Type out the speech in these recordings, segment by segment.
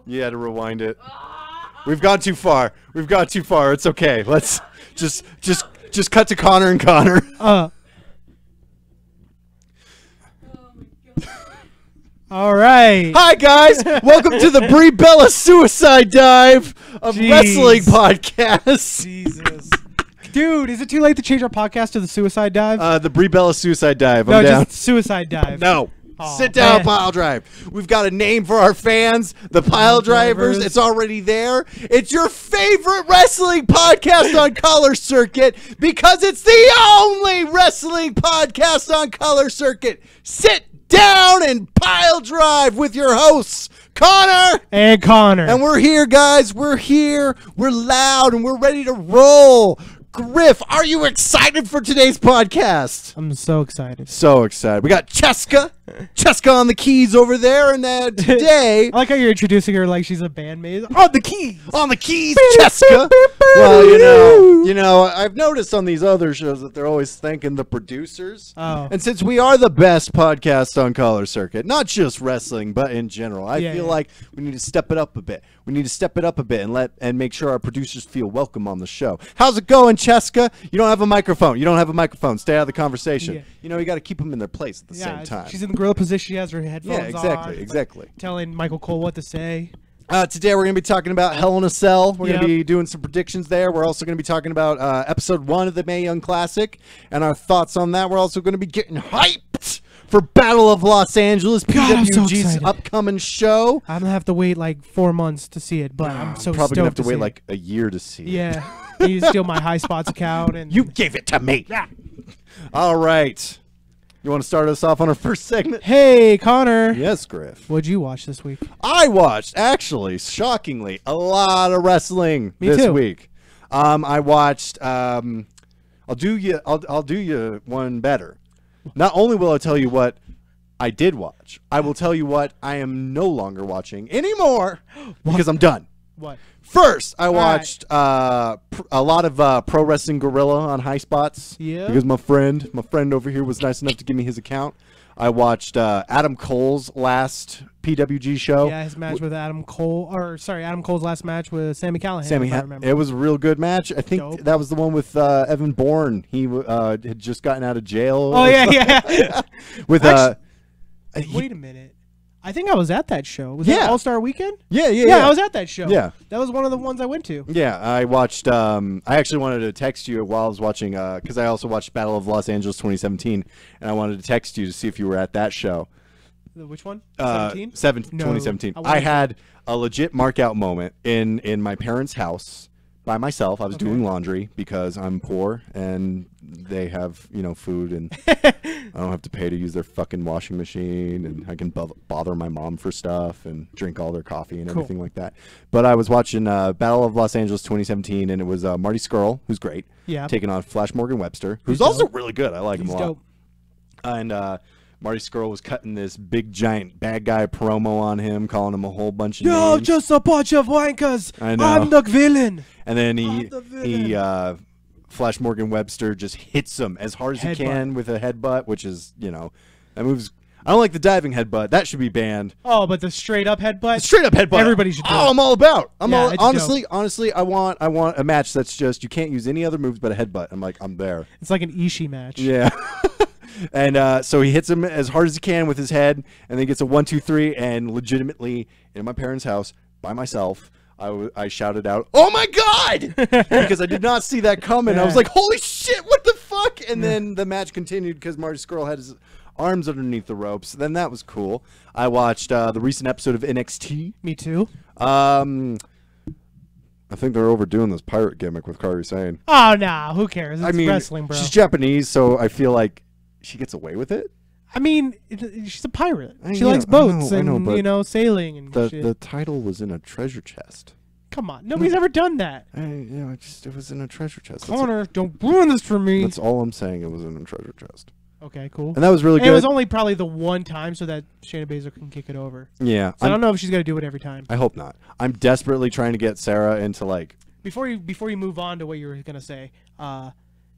You had to rewind it. We've gone too far. We've gone too far. It's okay. Let's just cut to Connor and Connor. All right. Hi guys, welcome to the Brie Bella Suicide Dive of Wrestling Podcast. Jesus. Dude, is it too late to change our podcast to the Suicide Dive? The Brie Bella Suicide Dive. No, I'm down. just Suicide Dive. No. Aw, Sit down, man. Pile Drive. We've got a name for our fans, the Pile Drivers. It's already there. It's your favorite wrestling podcast on Color Circuit because it's the only wrestling podcast on Color Circuit. Sit down and Pile Drive with your hosts, Connor And Connor. and we're here, guys. We're here. We're loud and we're ready to roll. Griff, are you excited for today's podcast? I'm so excited. So excited. We got Cheska on the keys over there, and today I like how you're introducing her like she's a bandmate. On the keys. on the keys, Cheska. Well, you know, I've noticed on these other shows that they're always thanking the producers. Oh. And since we are the best podcast on Color Circuit, not just wrestling, but in general, I feel like we need to step it up a bit. We need to step it up a bit and make sure our producers feel welcome on the show. How's it going, Cheska? You don't have a microphone. You don't have a microphone. Stay out of the conversation. Yeah. You know, you got to keep them in their place at the same time. She's in the gorilla position. She has her headphones on. Exactly. Telling Michael Cole what to say. Today we're going to be talking about Hell in a Cell. We're going to Yep. be doing some predictions there. We're also going to be talking about episode 1 of the Mae Young Classic and our thoughts on that. We're also going to be getting hyped for Battle of Los Angeles, God, I'm so PWG's excited. upcoming show. I'm gonna have to wait like 4 months to see it, but I'm so Probably going to have stoked to see wait it. like a year to see it. Yeah. You steal my High Spots account and You gave it to me. Yeah. All right. You want to start us off on our first segment? Hey, Connor. Yes, Griff. What'd you watch this week? I watched, actually, shockingly, a lot of wrestling Me this too. week. I watched. I'll do you one better. Not only will I tell you what I did watch, I will tell you what I am no longer watching anymore because I'm done. What? First, I right. watched a lot of Pro Wrestling Gorilla on High Spots. Yeah. Because my friend over here was nice enough to give me his account. I watched Adam Cole's last PWG show. Yeah, his match with Adam Cole, Adam Cole's last match with Sammy Callahan. Sammy, if I remember. it was a real good match. I think Dope. that was the one with Evan Bourne. He had just gotten out of jail. Oh yeah. With Wait a minute. I think I was at that show. Was Yeah. that All-Star Weekend? yeah, Yeah, I was at that show. Yeah. That was one of the ones I went to. Yeah, I watched. I actually wanted to text you while I was watching, because I also watched Battle of Los Angeles 2017, and I wanted to text you to see if you were at that show. Which one? 17? 17? No, 2017. I I wasn't. had a legit mark out moment in my parents' house by myself. I was Okay. doing laundry because I'm poor and they have, food and I don't have to pay to use their fucking washing machine, and I can bother my mom for stuff and drink all their coffee and Cool. everything like that. But I was watching Battle of Los Angeles 2017, and it was Marty Scurll, who's great, Yeah. taking on Flash Morgan Webster, who's He's also dope. really good. I like him He's a lot. dope. And Marty Scurll was cutting this big giant bad guy promo on him, calling him a whole bunch of You're names. just a bunch of wankers. I know. I'm the villain. And then I'm the villain. Flash Morgan Webster just hits him as hard as he Headbutt. can with a headbutt, which is, that move's. I don't like the diving headbutt. That should be banned. Oh, but the straight up headbutt. Straight up headbutt. Everybody should do Oh, it. I'm all about. Yeah, it's Honestly, I want a match that's just you can't use any other moves but a headbutt. I'm like, I'm there. It's like an Ishii match. Yeah. And so he hits him as hard as he can with his head, and then gets a 1, 2, 3, and legitimately in my parents' house by myself, I shouted out, "Oh my god!" because I did not see that coming. I was Yeah. like, "Holy shit! What the fuck?" And then the match continued because Marty Scurll had his arms underneath the ropes. Then that was cool. I watched the recent episode of NXT. Me too. I think they're overdoing this pirate gimmick with Kairi Sane. Oh, nah. Who cares? It's I mean, wrestling, bro. she's Japanese, so I feel like she gets away with it. I mean, she's a pirate. She Yeah, likes I boats know, I know, and, but sailing and shit. The title was in a treasure chest. Come on. Nobody's ever done that. It was in a treasure chest. Connor, don't ruin this for me. That's all I'm saying. It was in a treasure chest, Okay, cool. and that was really And good. it was only probably the one time so that Shayna Baszler can kick it over. Yeah, So I don't know if she's going to do it every time. I hope not. I'm desperately trying to get Sarah into like. Before you move on to what you were going to say,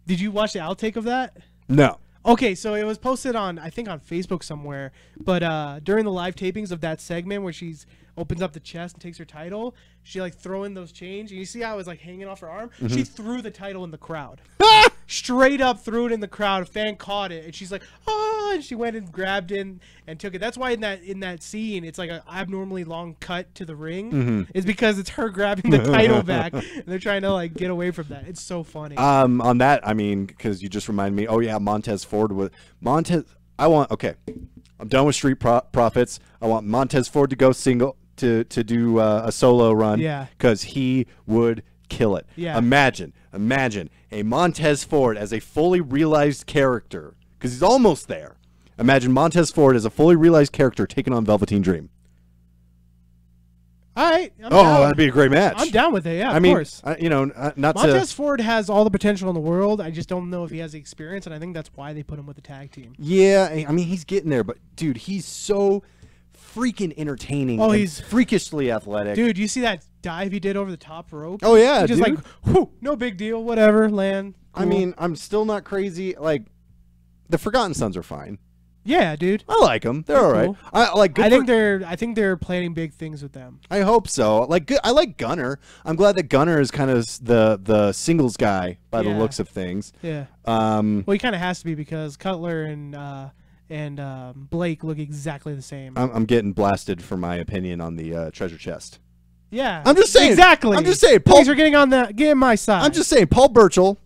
did you watch the outtake of that? No. Okay, so it was posted on, I think on Facebook somewhere, but during the live tapings of that segment where she's opens up the chest and takes her title, she like throw in those chains. And you see how it was like hanging off her arm? Mm-hmm. She threw the title in the crowd. Straight up threw it in the crowd. A fan caught it, and she's like, "Oh!" And she went and grabbed it and took it. That's why in that scene, it's like an abnormally long cut to the ring. Mm-hmm. It's because it's her grabbing the title back, and they're trying to like get away from that. It's so funny. On that, I mean, because you just reminded me. Oh yeah, Montez Ford with Montez. Okay, I'm done with Street Profits. I want Montez Ford to go single to do a solo run. Yeah. Because he would kill it. Yeah. Imagine a Montez Ford as a fully realized character, because he's almost there. Imagine Montez Ford as a fully realized character taking on Velveteen Dream. All right. I'm Oh, down. that'd be a great match. I'm down with it. Yeah, I of mean, course. not Montez to. Ford has all the potential in the world. I just don't know if he has the experience, and I think that's why they put him with the tag team. Yeah, I mean, he's getting there, but dude, he's so freaking entertaining. Oh, and he's freakishly athletic. Dude, you see that dive he did over the top rope? Oh yeah, He just dude. like, whew, no big deal, whatever, land. I cool. mean, I'm still not crazy. Like, the Forgotten Sons are fine. yeah, dude. I like them. They're all right. cool. I like. I think they're planning big things with them. I hope so. Like, I like Gunner. I'm glad that Gunner is kind of the singles guy by the Yeah. looks of things. Yeah. Um, Well, he kind of has to be because Cutler and Blake look exactly the same. I'm getting blasted for my opinion on the treasure chest. yeah. I'm just saying. Exactly. I'm just saying. Thanks for getting on getting my side. I'm just saying. Paul Burchill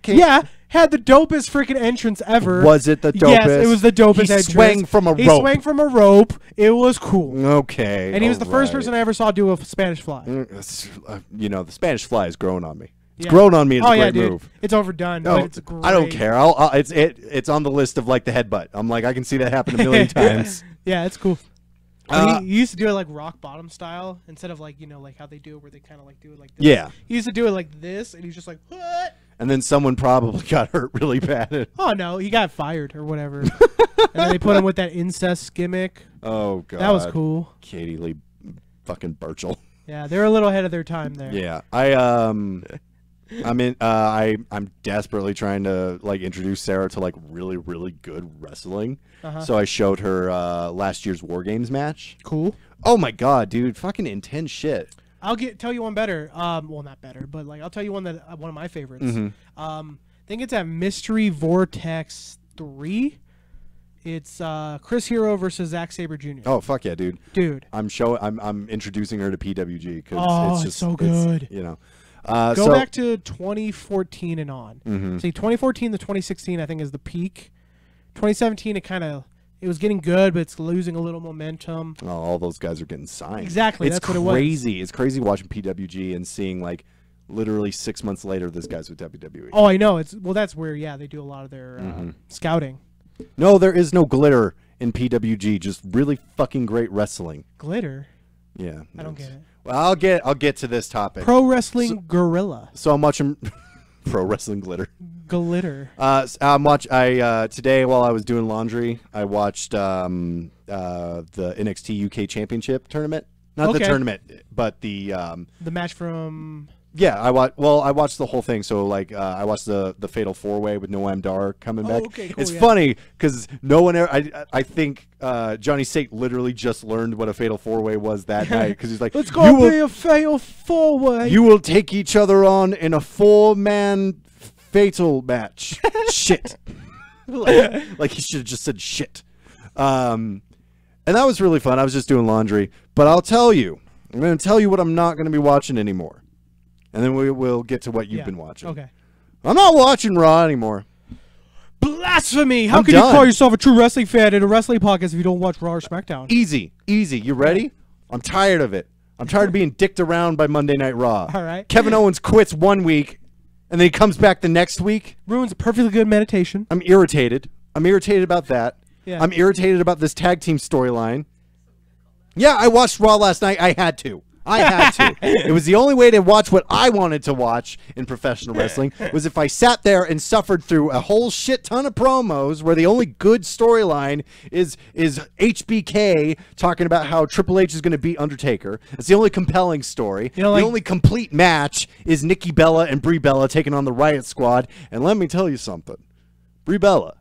came. Yeah, had the dopest freaking entrance ever. Was it the dopest? Yes, it was the dopest He entrance. swang from a He rope. swang from a rope. It was cool. Okay. And he was the first all person right. I ever saw do a Spanish fly. The Spanish fly is growing on me. It's Yeah. grown on me. It's Oh a yeah, great dude. move. It's overdone, No, but it's great. I don't care. It's on the list of like the headbutt. I'm like, I can see that happen a million times. Yeah, it's cool. He used to do it like rock bottom style instead of like like how they do it where they kind of like do it like this. Yeah. He used to do it like this, and he's just like, what? And then someone probably got hurt really bad. Oh no, he got fired or whatever. And then they put him with that incest gimmick. Oh god, That was cool. Katie Lee, fucking Burchill. Yeah, they're a little ahead of their time there. Yeah, I'm desperately trying to like introduce Sarah to like really good wrestling. So I showed her last year's War Games match. Cool. Oh my god, dude, fucking intense shit. I'll tell you one better. Well, not better, but like I'll tell you one of my favorites. I think it's at Mystery Vortex 3. It's Chris Hero versus Zack Sabre Jr. Oh fuck yeah, dude. Dude, I'm introducing her to PWG because Oh, it's it's just so good. Go go back to 2014 and on. See, 2014 to 2016, I think, is the peak. 2017, it was getting good, but it's losing a little momentum. Oh, all those guys are getting signed. Exactly, It's that's what it was. crazy. It's crazy watching PWG and seeing like literally 6 months later this guy's with WWE. Oh, I know. That's where they do a lot of their scouting. No, there is no glitter in PWG. Just really fucking great wrestling. Glitter. Yeah. I don't get it. Well, I'll get to this topic. Pro Wrestling Gorilla. So I'm watching pro wrestling glitter. Glitter. Today while I was doing laundry, I watched the NXT UK Championship tournament. Not the tournament, but the match from. Yeah, I watched the whole thing. So like, I watched the Fatal 4-Way with Noam Dar coming back. Okay, cool, it's yeah. funny because no one ever. I think Johnny Sate literally just learned what a Fatal 4-Way was that night because he's like, Let's go be a Fatal 4-Way. You will take each other on in a 4-man fatal match. Shit. like he should have just said shit. And that was really fun. I was just doing laundry, but I'm going to tell you what I'm not going to be watching anymore. And then we will get to what you've been watching. Okay. I'm not watching Raw anymore. Blasphemy! How I'm can done. you call yourself a true wrestling fan in a wrestling podcast if you don't watch Raw or SmackDown? Easy. You ready? I'm tired of it. I'm tired of being dicked around by Monday Night Raw. All right. Kevin Owens quits 1 week, and then he comes back the next week. Ruins a perfectly good meditation. I'm irritated. I'm irritated about that. Yeah. I'm irritated about this tag team storyline. Yeah, I watched Raw last night. I had to. It was the only way to watch what I wanted to watch in professional wrestling was if I sat there and suffered through a whole shit ton of promos where the only good storyline is HBK talking about how Triple H is going to beat Undertaker. It's the only compelling story. You know, the only complete match is Nikki Bella and Brie Bella taking on the Riot Squad. And let me tell you something. Brie Bella.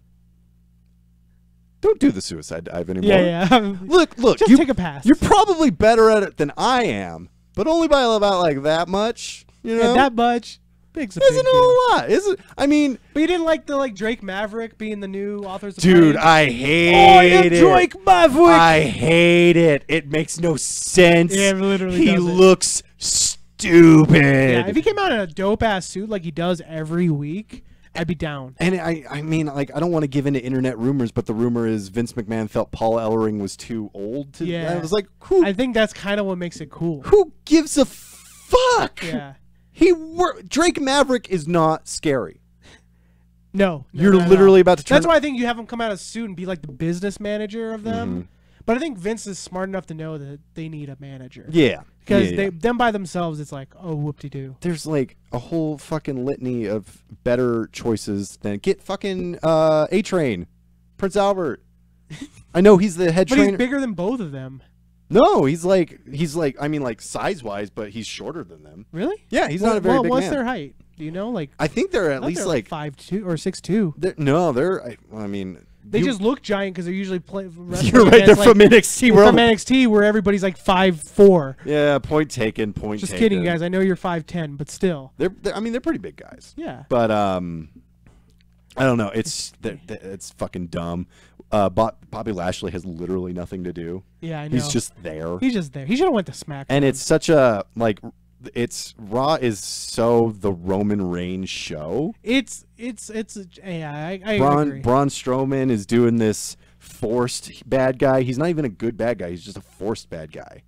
do the suicide dive anymore. Yeah. Look, Just take a pass. You're probably better at it than I am, but only by about like that much. You know, And that much. Big's a big isn't a deal. lot. Isn't? I mean, But you didn't like the Drake Maverick being the new authors of dude, Pain? I hate it. Drake Maverick. I hate it. It makes no sense. Yeah, it literally he doesn't. looks stupid. Yeah, if he came out in a dope ass suit like he does every week, I'd be down. And I mean, like, I don't want to give into internet rumors, but the rumor is Vince McMahon felt Paul Ellering was too old to. Yeah. I was like, who? I think that's kind of what makes it cool. Who gives a fuck? Yeah. Drake Maverick is not scary. No. You're not at literally all. about to turn. That's why I think you have him come out of a suit and be like the business manager of them. Mm-hmm. But I think Vince is smart enough to know that they need a manager. Yeah. Because Yeah. them by themselves, it's like, oh, whoop-de-doo. There's like a whole fucking litany of better choices than get fucking A-Train, Prince Albert. I know he's the head But trainer. he's bigger than both of them. No, he's like I mean like size wise, but he's shorter than them. Really? Yeah, he's not a very big What's man. their height? Do you know? Like, I think they're at I thought least they're like 5'2" or 6'2". no, they're. I mean, They just look giant because they're usually You're right. They're from NXT. They're from NXT where everybody's like 5'4". Yeah, point taken. Point Just taken. kidding, guys. I know you're 5'10", but still. They're I mean, they're pretty big guys. Yeah. But I don't know. It's fucking dumb. Bobby Lashley has literally nothing to do. Yeah, I know. He's just there. He's just there. He should have went to SmackDown. And it's such a like. It's Raw is so the Roman Reigns show. It's yeah, I agree. Braun Strowman is doing this forced bad guy. He's not even a good bad guy. He's just a forced bad guy.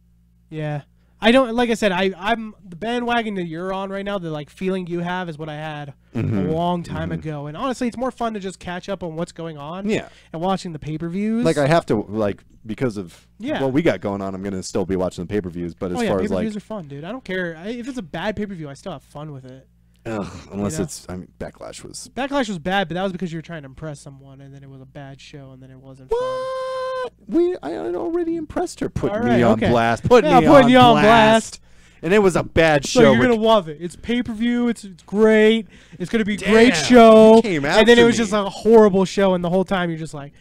Yeah. I don't, like I said, I'm the bandwagon that you're on right now, the like feeling you have is what I had a long time ago. And honestly, it's more fun to just catch up on what's going on. Yeah. And watching the pay-per-views. Like I have to like because of Yeah. what we got going on. I'm gonna still be watching the pay-per-views. But as oh yeah, far as pay-per-views like are fun, dude. I don't care if it's a bad pay-per-view. I still have fun with it. unless know? it's Backlash was. Backlash was bad, but that was because you were trying to impress someone, and then it was a bad show, and then it wasn't fun. What? I had already impressed her. Putting All right, me on okay. blast. Putting Yeah, me putting on you on blast. And it was a bad So show. you're gonna love it. It's pay-per-view. It's great. It's gonna be a Damn, great show. you came And then it after was me. just a horrible show, and the whole time you're just like,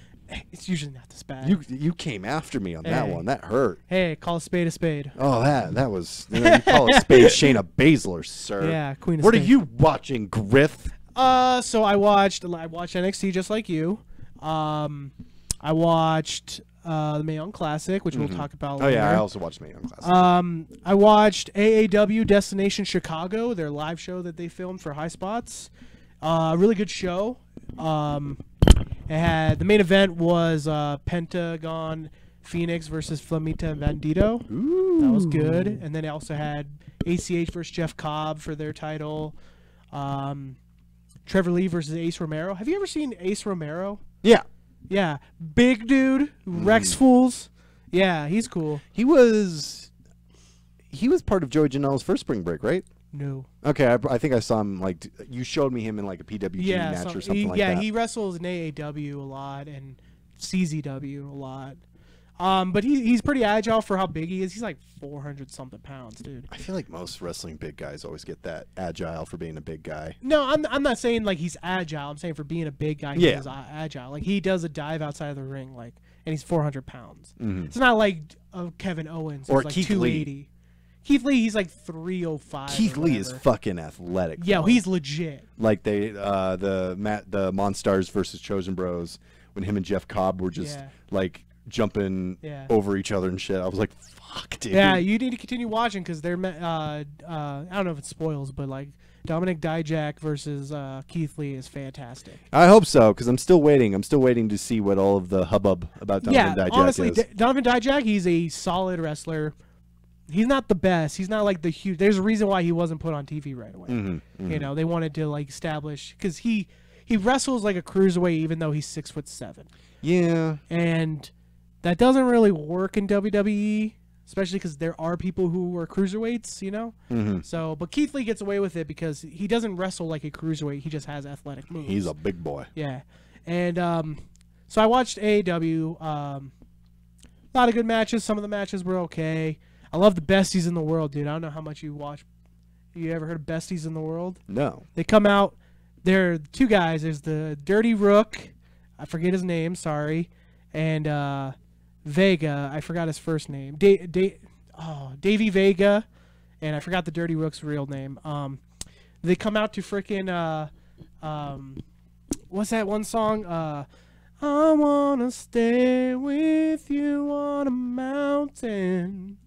it's usually not this bad. You came after me on that Hey. one. That hurt. Hey, call a spade a spade. Oh, that was. You call it spade Shayna Baszler, sir. Yeah, Queen of What are Spades. you watching, Griff? So I watched NXT just like you. I watched the Mae Young Classic, which we'll talk about Oh later. yeah, I also watched Mae Young Classic. I watched AAW Destination Chicago, their live show that they filmed for High Spots. Really good show. It had the main event was Pentagon Phoenix versus Flamita Bandito. Ooh. That was good. And then it also had ACH versus Jeff Cobb for their title. Trevor Lee versus Ace Romero. Have you ever seen Ace Romero? Yeah, Yeah, big dude, wrecks fools. Yeah, he's cool. he was part of Joey Janela's first spring break, right? No. Okay, I think I saw him like you showed me him in like a PWG match or something like that. he wrestles in AAW a lot and CZW a lot. But he's pretty agile for how big he is. He's like 400 something pounds, dude. I feel like most wrestling big guys always get that agile for being a big guy. No, I'm not saying like he's agile. I'm saying for being a big guy, Yeah. he's agile. Like he does a dive outside of the ring, like, and he's 400 pounds. Mhm. It's not like Kevin Owens Or who's like Keith Lee. 280. Keith Lee, he's like 305. Keith or Lee is whatever. fucking athletic. Yeah, though. he's legit. like they the Monstars versus Chosen Bros when him and Jeff Cobb were just Yeah. like jumping Yeah. over each other and shit. I was like, fuck, dude. Yeah, you need to continue watching because they're. I don't know if it spoils, but like Dominic Dijak versus Keith Lee is fantastic. I hope so because I'm still waiting. I'm still waiting to see what all of the hubbub about Donovan Dijak honestly, is. Donovan Dijak, he's a solid wrestler. He's not the best. He's not like the huge. There's a reason why he wasn't put on TV right away. You know, they wanted to like establish because he wrestles like a cruiserweight even though he's 6'7", Yeah. and that doesn't really work in WWE, especially because there are people who are cruiserweights. You know. So, but Keith Lee gets away with it because he doesn't wrestle like a cruiserweight. He just has athletic moves. He's a big boy. Yeah, and so I watched AEW. A lot of good matches. Some of the matches were okay. I love the Besties in the World, dude. I don't know how much you watch. You ever heard of Besties in the World? No. They come out. They're two guys. There's the Dirty Rook. I forget his name. Sorry. and Vega. I forgot his first name. Davey Vega, and I forgot the Dirty Rook's real name. They come out to frickin' what's that one song? I wanna stay with you on a mountain.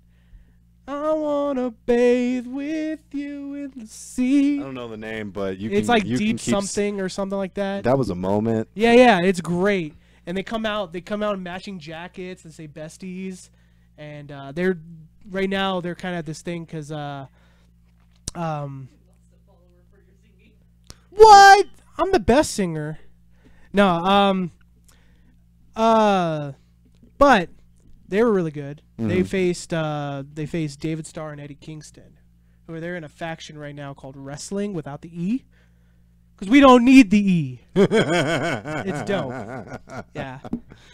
I wanna bathe with you in the sea. I don't know the name, but It's like Deep Something or something like that. That was a moment. Yeah, it's great. And they come out in matching jackets and say besties, and they're right now they're kind of this thing because what? I'm the best singer. No, but they were really good. They faced David Starr and Eddie Kingston, who are there in a faction right now called Wrestling without the E, because we don't need the E. It's dope. Yeah.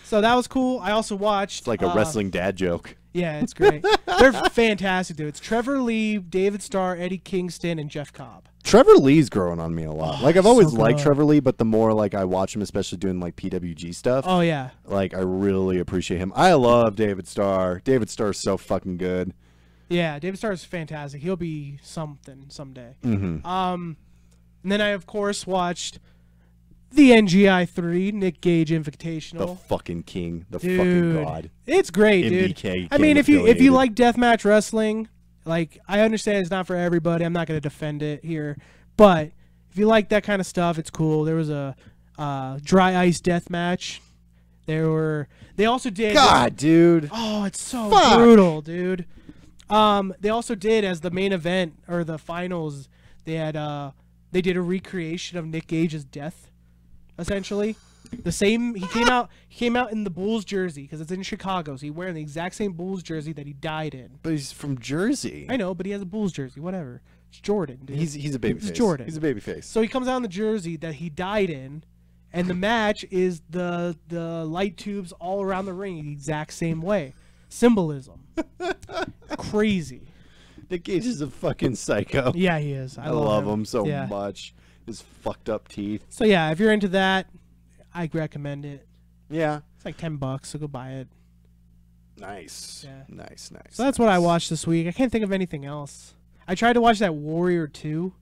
So that was cool. I also watched. It's like a wrestling dad joke. Yeah, it's great. They're fantastic, dude. It's Trevor Lee, David Starr, Eddie Kingston, and Jeff Cobb. Trevor Lee's growing on me a lot. Oh, Like I've always so liked good. Trevor Lee, but the more like I watch him, especially doing like PWG stuff, Oh yeah. like I really appreciate him. I love David Starr. David Starr's so fucking good. Yeah, David Starr is fantastic. He'll be something someday. Mm-hmm. And then I of course watched the NGI 3 Nick Gage The Invitational. fucking king, the Dude, fucking god. it's great, dude. MBK I mean, if you affiliated. like deathmatch wrestling, like I understand it's not for everybody. I'm not going to defend it here, but if you like that kind of stuff, it's cool. There was a dry ice deathmatch. They also did. God, dude. Oh, it's so Fuck. brutal, dude. They also did as the main event or the finals. They did a recreation of Nick Gage's death, essentially. The same. He came out in the Bulls jersey because it's in Chicago. So he's wearing the exact same Bulls jersey that he died in. But he's from Jersey. I know, but he has a Bulls jersey. Whatever. It's Jordan, dude. He's a baby face. It's Jordan. He's a baby face. So he comes out in the jersey that he died in, and the match is the light tubes all around the ring the exact same way. Symbolism. Crazy. Nick Gage is a fucking psycho. Yeah, he is. I love him so Yeah. much. His fucked up teeth. So yeah, if you're into that, I recommend it. Yeah. It's like $10, so go buy it. Nice. Yeah. Nice. So that's what I watched this week. I can't think of anything else. I tried to watch that Warrior 2.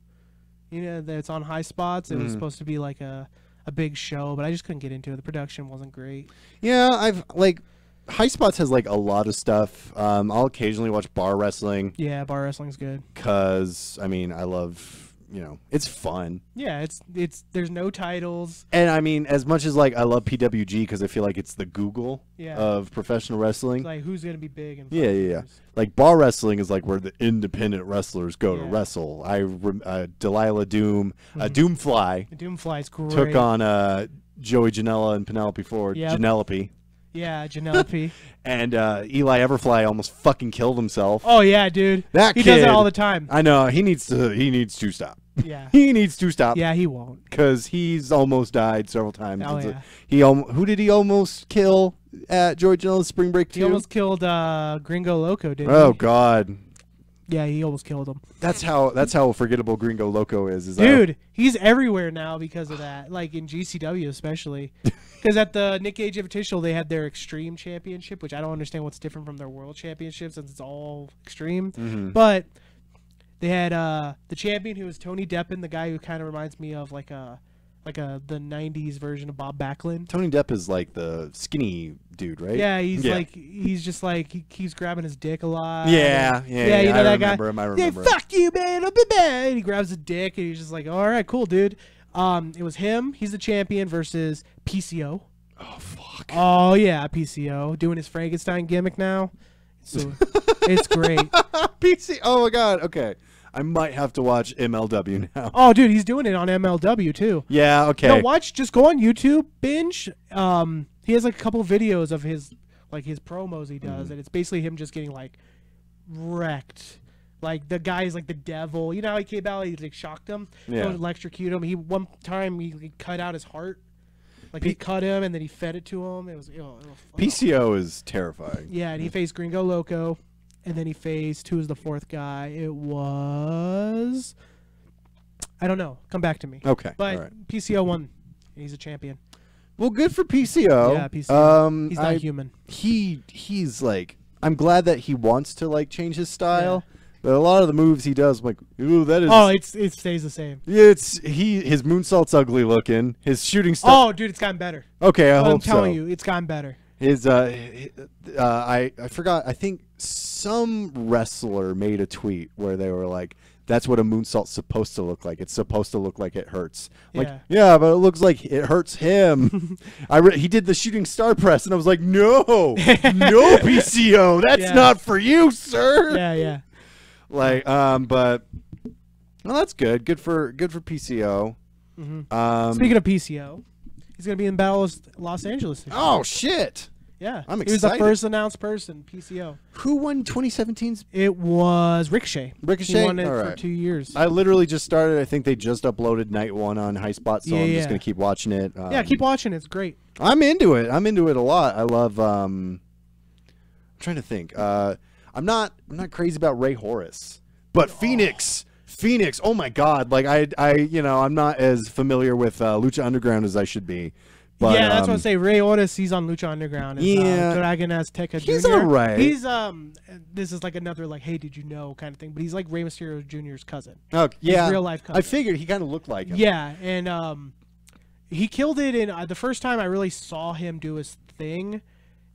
You know, that's on High Spots. It was supposed to be like a big show, but I just couldn't get into it. The production wasn't great. Yeah, I've like High Spots has like a lot of stuff. I'll occasionally watch bar wrestling Yeah, bar wrestling's good. because I mean I love, it's fun. Yeah, it's there's no titles. And I mean, as much as like I love PWG because I feel like it's the Google Yeah. of professional wrestling. It's like who's gonna be big and Yeah. Like bar wrestling is like where the independent wrestlers go to Yeah. wrestle. Delilah Doom, Doomfly Doomfly's great. took on Joey Janela and Penelope Ford. Yep. Janelope. Yeah, Janelope. And Eli Everfly almost fucking killed himself. Oh yeah, dude. That he does kid- that all the time. I know he needs to stop. Yeah. He needs to stop. Yeah, he won't. Because he's almost died several times. Oh, It's yeah. Who did he almost kill at Joey Janela's Spring Break 2? He almost killed Gringo Loco, didn't Oh he? God. Yeah, he almost killed him. That's how forgettable Gringo Loco is. Dude, he's everywhere now because of that. Like in GCW especially. Because at the Nick Gage Invitational, they had their Extreme Championship, which I don't understand what's different from their World Championship since it's all Extreme. But they had the champion who was Tony Deppen, the guy who kind of reminds me of like the 90s version of Bob Backlund. Tony Depp is like the skinny dude, right? Yeah, he's just like he keeps grabbing his dick a lot. Yeah, You know I that guy. remember him. I remember. Yeah, fuck you, man. And he grabs his dick and he's just like, all right, cool, dude. It was him. He's the champion versus PCO. Oh fuck. Oh yeah, PCO doing his Frankenstein gimmick now. So it's great. PC. Oh my God. Okay, I might have to watch MLW now. Oh, dude, he's doing it on MLW too. Yeah. Okay. No, just go on YouTube, binge. He has like a couple videos of his promos he does, and it's basically him just getting like wrecked. Like the guy's like the devil. You know how he came out, he like shocked him, Yeah. electrocute him. One time he cut out his heart. Like he cut him and then he fed it to him. It was PCO is terrifying. Yeah, and he faced Gringo Loco, and then he faced who was the fourth guy? It was I don't know. Come back to me. Okay. But all right. PCO won. He's a champion. Well, good for PCO. Yeah, PCO. He's not human. He's like, I'm glad that he wants to like change his style. Yeah. But a lot of the moves he does, I'm like, ooh, that is. Oh, it stays the same. Yeah, his moonsault's ugly looking. His shooting star. Oh, dude, it's gotten better. Okay, I hope I'm telling you, it's gotten better. His I forgot. I think some wrestler made a tweet where they were like, "That's what a moonsault's supposed to look like. It's supposed to look like it hurts." I'm like, yeah, but it looks like it hurts him. He did the shooting star press, and I was like, no, no, PCO, that's not for you, sir. Yeah. Like, but well, that's good. Good for PCO. Mm-hmm. Speaking of PCO, he's gonna be in Battle of Los Angeles this year. Oh shit! Yeah, I'm excited. He was the first announced person, PCO. Who won 2017's? It was Ricochet. Ricochet? He won it for 2 years. I literally just started. I think they just uploaded night 1 on Highspot, so I'm just going to keep watching it. Yeah, keep watching. It's great. I'm into it. I'm into it a lot. I love, I'm trying to think. I'm not crazy about Ray Horus, but Phoenix, oh my God. Like I'm not as familiar with Lucha Underground as I should be. But, yeah, that's what I say. Ray Otis, he's on Lucha Underground. Dragon Azteca Jr. He's alright. He's this is like another like, hey, did you know kind of thing. But he's like Rey Mysterio Jr.'s cousin. Oh yeah, his real life cousin. I figured he kind of looked like him. Yeah, and he killed it. In the first time I really saw him do his thing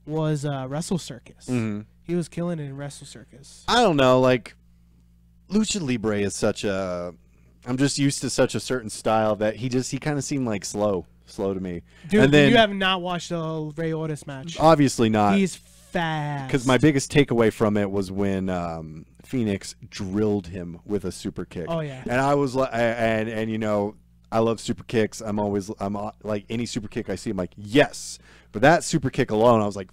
was Wrestle Circus. Mm-hmm. He was killing it in Wrestle Circus. I don't know, like Lucha Libre is such a. I'm just used to such a certain style that he kind of seemed like slow to me. Dude, and then, you have not watched the Ray Otis match. Obviously not. He's fast. Because my biggest takeaway from it was when Phoenix drilled him with a super kick. Oh yeah. And I was like, and you know, I love super kicks. I'm like any super kick I see, I'm like yes. But that super kick alone, I was like,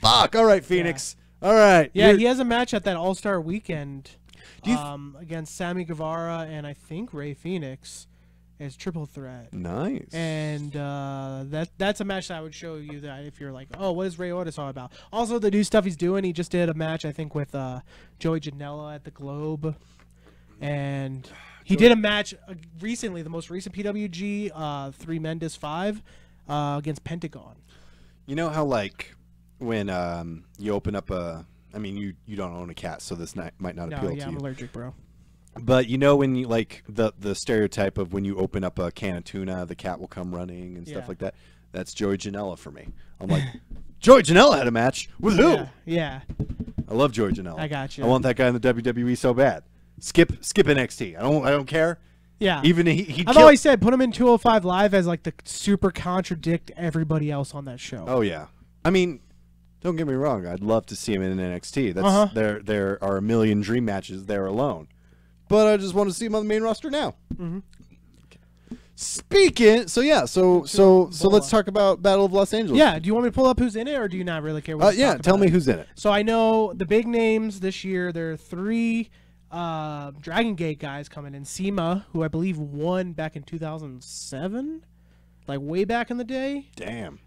fuck. All right, Phoenix. Yeah. All right. Yeah, he has a match at that All-Star Weekend against Sammy Guevara and I think Ray Phoenix. It's triple threat. Nice. And that's a match that I would show you that if you're like, oh, what is Ray Otis all about? Also, the new stuff he's doing, he just did a match, I think, with Joey Janela at the Globe. And he did a match recently, the most recent PWG, 3 Mendes 5, against Pentagon. You know how, like, when you open up a... I mean, you don't own a cat, so this might not appeal to you. Yeah, I'm allergic, bro. But you know when you like the stereotype of when you open up a can of tuna, the cat will come running and stuff like that. That's Joey Janela for me. I'm like, Joey Janela had a match with who? Yeah. I love Joey Janela. I got you. I want that guy in the WWE so bad. Skip NXT. I don't care. Yeah. Even he I've always said put him in 205 Live as like the super contradict everybody else on that show. Oh yeah. I mean, don't get me wrong. I'd love to see him in NXT. That's there are a million dream matches there alone. But I just want to see him on the main roster now. Mm-hmm. Okay. Speaking, so let's talk about Battle of Los Angeles. Yeah, do you want me to pull up who's in it, or do you not really care? Yeah, tell me who's in it. So I know the big names this year. There are 3 Dragon Gate guys coming in. SEMA, who I believe won back in 2007, like way back in the day. Damn.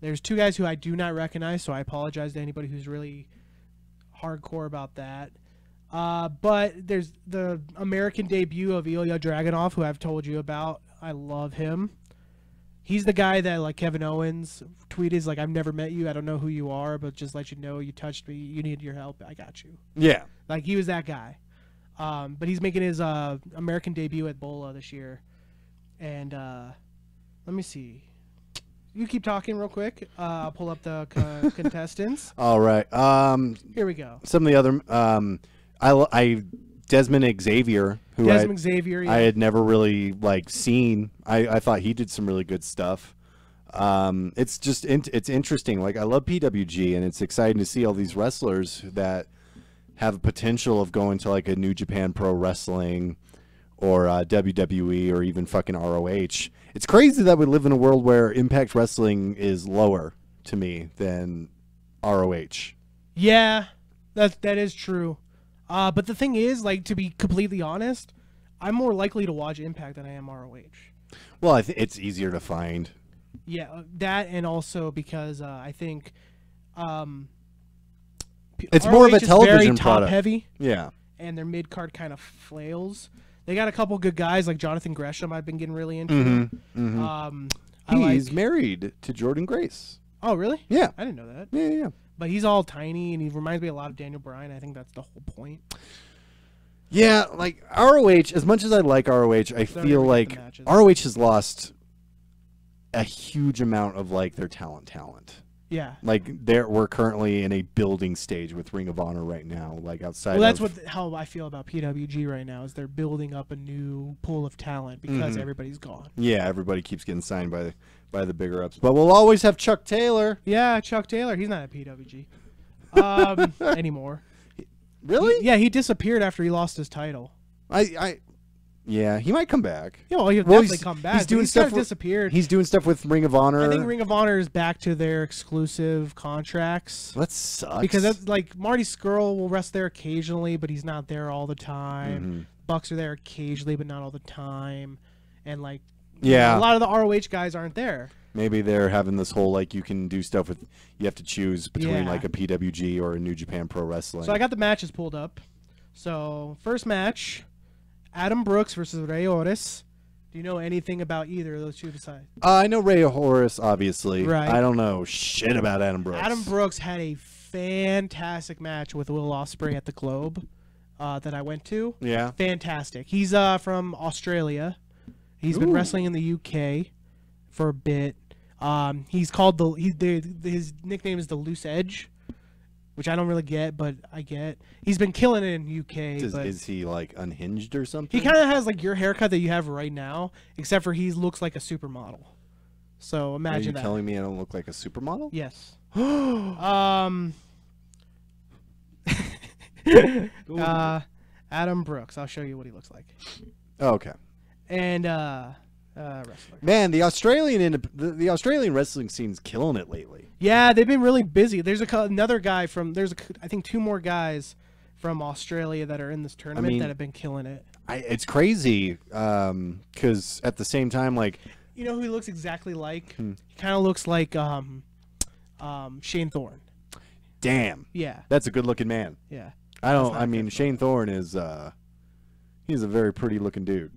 There's 2 guys who I do not recognize, so I apologize to anybody who's really hardcore about that. But there's the American debut of Ilya Dragunov, who I've told you about. I love him. He's the guy that, like, Kevin Owens tweeted, like, I've never met you. I don't know who you are, but just let you know you touched me. You need your help. I got you. Yeah. Like, he was that guy. But he's making his American debut at Bola this year. And let me see. You keep talking real quick. I'll pull up the contestants. All right. Here we go. Some of the other... Desmond Xavier, who I had never really like seen. I thought he did some really good stuff. It's just it's interesting. Like I love PWG, and it's exciting to see all these wrestlers that have a potential of going to like a New Japan Pro Wrestling or WWE or even fucking ROH. It's crazy that we live in a world where Impact Wrestling is lower to me than ROH. Yeah, that is true. But the thing is, like, to be completely honest, I'm more likely to watch Impact than I am ROH. Well, I think it's easier to find. Yeah, that, and also because I think it's ROH more of a is television very product. top heavy. Yeah, and their mid card kind of flails. They got a couple good guys like Jonathan Gresham. I've been getting really into. He's married to Jordan Grace. Oh, really? Yeah. I didn't know that. Yeah. But he's all tiny, and he reminds me a lot of Daniel Bryan. I think that's the whole point. Yeah, like ROH, as much as I like ROH, I feel like ROH has lost a huge amount of like their talent. Yeah. Like we're currently in a building stage with Ring of Honor right now, like outside. Well, that's how I feel about PWG right now. Is they're building up a new pool of talent because everybody's gone. Yeah, everybody keeps getting signed by the bigger ups, but we'll always have Chuck Taylor. Yeah, Chuck Taylor. He's not at PWG anymore. Really? Yeah, he disappeared after he lost his title. Yeah, he might come back. Yeah, well, he'll definitely come back. He's doing stuff. Kind of disappeared. He's doing stuff with Ring of Honor. I think Ring of Honor is back to their exclusive contracts. That sucks. Because that's like Marty Scurll will rest there occasionally, but he's not there all the time. Bucks are there occasionally, but not all the time. And like, yeah, a lot of the ROH guys aren't there. Maybe they're having this whole like you can do stuff with. You have to choose between like a PWG or a New Japan Pro Wrestling. So I got the matches pulled up. So first match. Adam Brooks versus Rey Horus. Do you know anything about either of those two besides? I know Rey Horus, obviously. Right. I don't know shit about Adam Brooks. Adam Brooks had a fantastic match with Will Ospreay at the Globe that I went to. Yeah. Fantastic. He's from Australia. He's been wrestling in the UK for a bit. He's called his nickname is the Loose Edge, which I don't really get, but I get. He's been killing it in UK. Is he like unhinged or something? He kind of has like your haircut that you have right now, except for he looks like a supermodel. So imagine that. Are you telling me I don't look like a supermodel? Yes. Adam Brooks. I'll show you what he looks like. Oh, okay. And wrestler. Man, the Australian wrestling scene's killing it lately. Yeah, they've been really busy. There's another guy from. I think 2 more guys from Australia that are in this tournament that have been killing it. It's crazy because at the same time, like, you know who he looks exactly like? He kind of looks like Shane Thorne. Damn. Yeah. That's a good-looking man. Yeah. I mean, Shane Thorne is he's a very pretty-looking dude,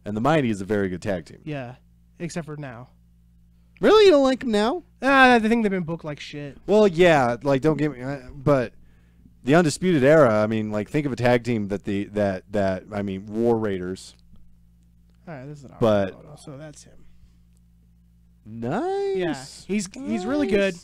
and the Mighty is a very good tag team. Yeah, except for now. Really, you don't like him now? I think they've been booked like shit. Well, yeah, like don't get me, but the Undisputed Era. I mean, like think of a tag team that I mean, War Raiders. All right, this is an photo, so that's him. Nice. Yeah, he's really good.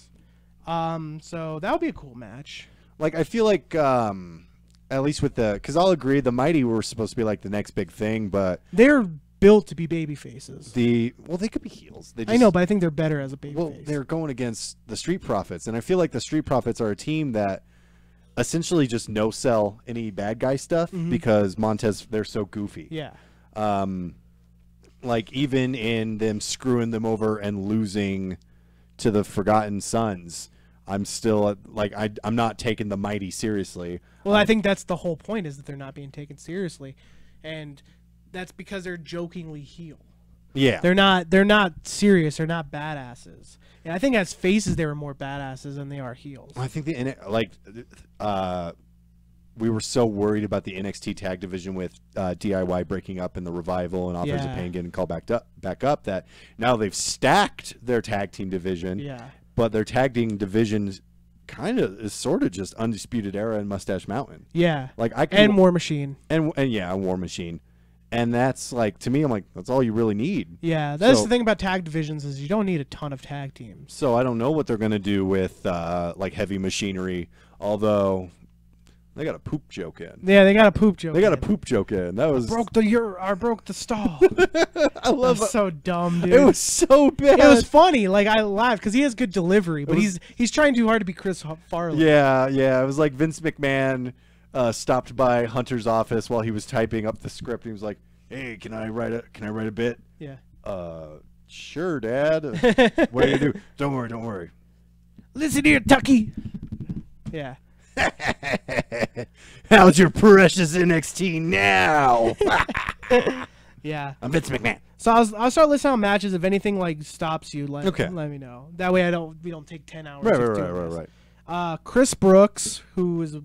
So that would be a cool match. Like I feel like at least with because I'll agree the Mighty were supposed to be like the next big thing, but they're built to be baby faces. They could be heels. I know, but I think they're better as a baby face. They're going against the Street Profits, and I feel like the Street Profits are a team that essentially just no sell any bad guy stuff because Montez, they're so goofy. Yeah. Like even in them screwing them over and losing to the Forgotten Sons, I'm still like I'm not taking the Mighty seriously. Well, I think that's the whole point, is that they're not being taken seriously, and that's because they're jokingly heel. Yeah, they're not serious. They're not badasses. And I think as faces, they were more badasses than they are heels. I think we were so worried about the NXT tag division with DIY breaking up and the Revival and Authors of Pain getting called back up that now they've stacked their tag team division. Yeah. But their tag team division kind of is sort of just Undisputed Era and Mustache Mountain. Yeah. Like and War Machine. And yeah, War Machine. And that's like, to me, I'm like, that's all you really need. Yeah, that's the thing about tag divisions, is you don't need a ton of tag teams. So I don't know what they're gonna do with like Heavy Machinery, although they got a poop joke in. Yeah, they got a poop joke. They got a poop joke in. That was broke the stall. I love it. So dumb, dude. It was so bad. It was funny. Like I laughed because he has good delivery, but he's trying too hard to be Chris Farley. Yeah. It was like Vince McMahon stopped by Hunter's office while he was typing up the script. And he was like, "Hey, can I write a bit?" Yeah. Sure, Dad. What do you do? Don't worry. Listen here, Tucky. Yeah. How's your precious NXT now? Yeah. I'm Vince McMahon. So I'll start listing out matches. If anything like stops you, let me know. That way we don't take 10 hours. Right. Chris Brooks, who is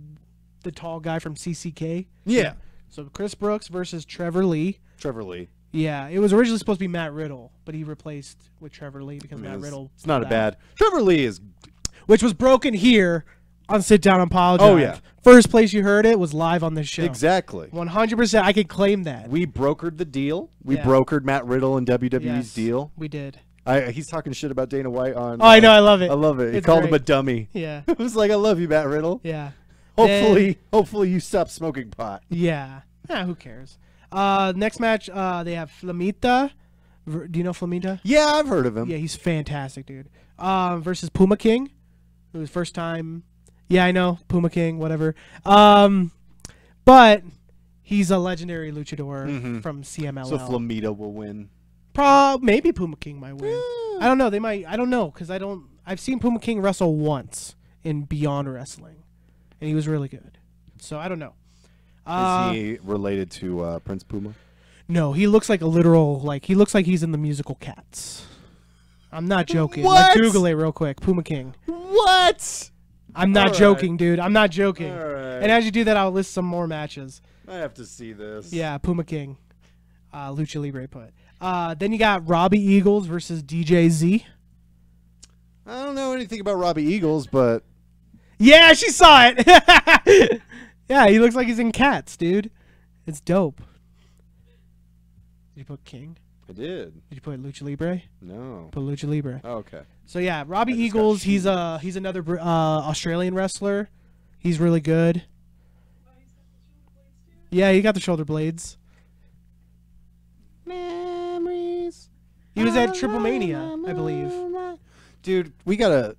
the tall guy from CCK. Yeah. So Chris Brooks versus Trevor Lee. Trevor Lee. Yeah, it was originally supposed to be Matt Riddle, but he replaced with Trevor Lee because I mean, Matt Riddle. It's not a died. bad. Trevor Lee is. Which was broken here on Sit Down on Pile Drive. Oh, yeah. First place you heard it was live on this show. Exactly. 100%. I could claim that. We brokered the deal. We Yeah. brokered Matt Riddle and WWE's Yes, deal. We did. He's talking shit about Dana White on. Oh, I know. I love it. I love it. He It's called him a great. dummy. Yeah. It was like, I love you, Matt Riddle. Yeah. Hopefully you stop smoking pot. Yeah. Who cares? Next match, they have Flamita. Do you know Flamita? Yeah, I've heard of him. Yeah, he's fantastic, dude. Versus Puma King. It was first time. Yeah, I know. Puma King, whatever. But he's a legendary luchador from CMLL. So Flamita will win. Maybe Puma King might win. I don't know. They might. I don't know because I've seen Puma King wrestle once in Beyond Wrestling, and he was really good. So I don't know. Is he related to Prince Puma? No, he looks like a literal he looks like he's in the musical Cats. I'm not joking. What? Google it real quick. Puma King. What? I'm not All right. joking, dude. I'm not joking. All right. And as you do that, I'll list some more matches. I have to see this. Yeah, Puma King. Lucha Libre put. Then you got Robbie Eagles versus DJ Z. I don't know anything about Robbie Eagles, but Yeah, she saw it. Yeah, he looks like he's in Cats, dude. It's dope. Did you put King? I did. Did you put Lucha Libre? No. Put Lucha Libre. Oh, okay. So yeah, Robbie I just got Eagles. He's another Australian wrestler. He's really good. Yeah, he got the shoulder blades. Memories. He was at Triple Mania, I believe. Dude, we gotta,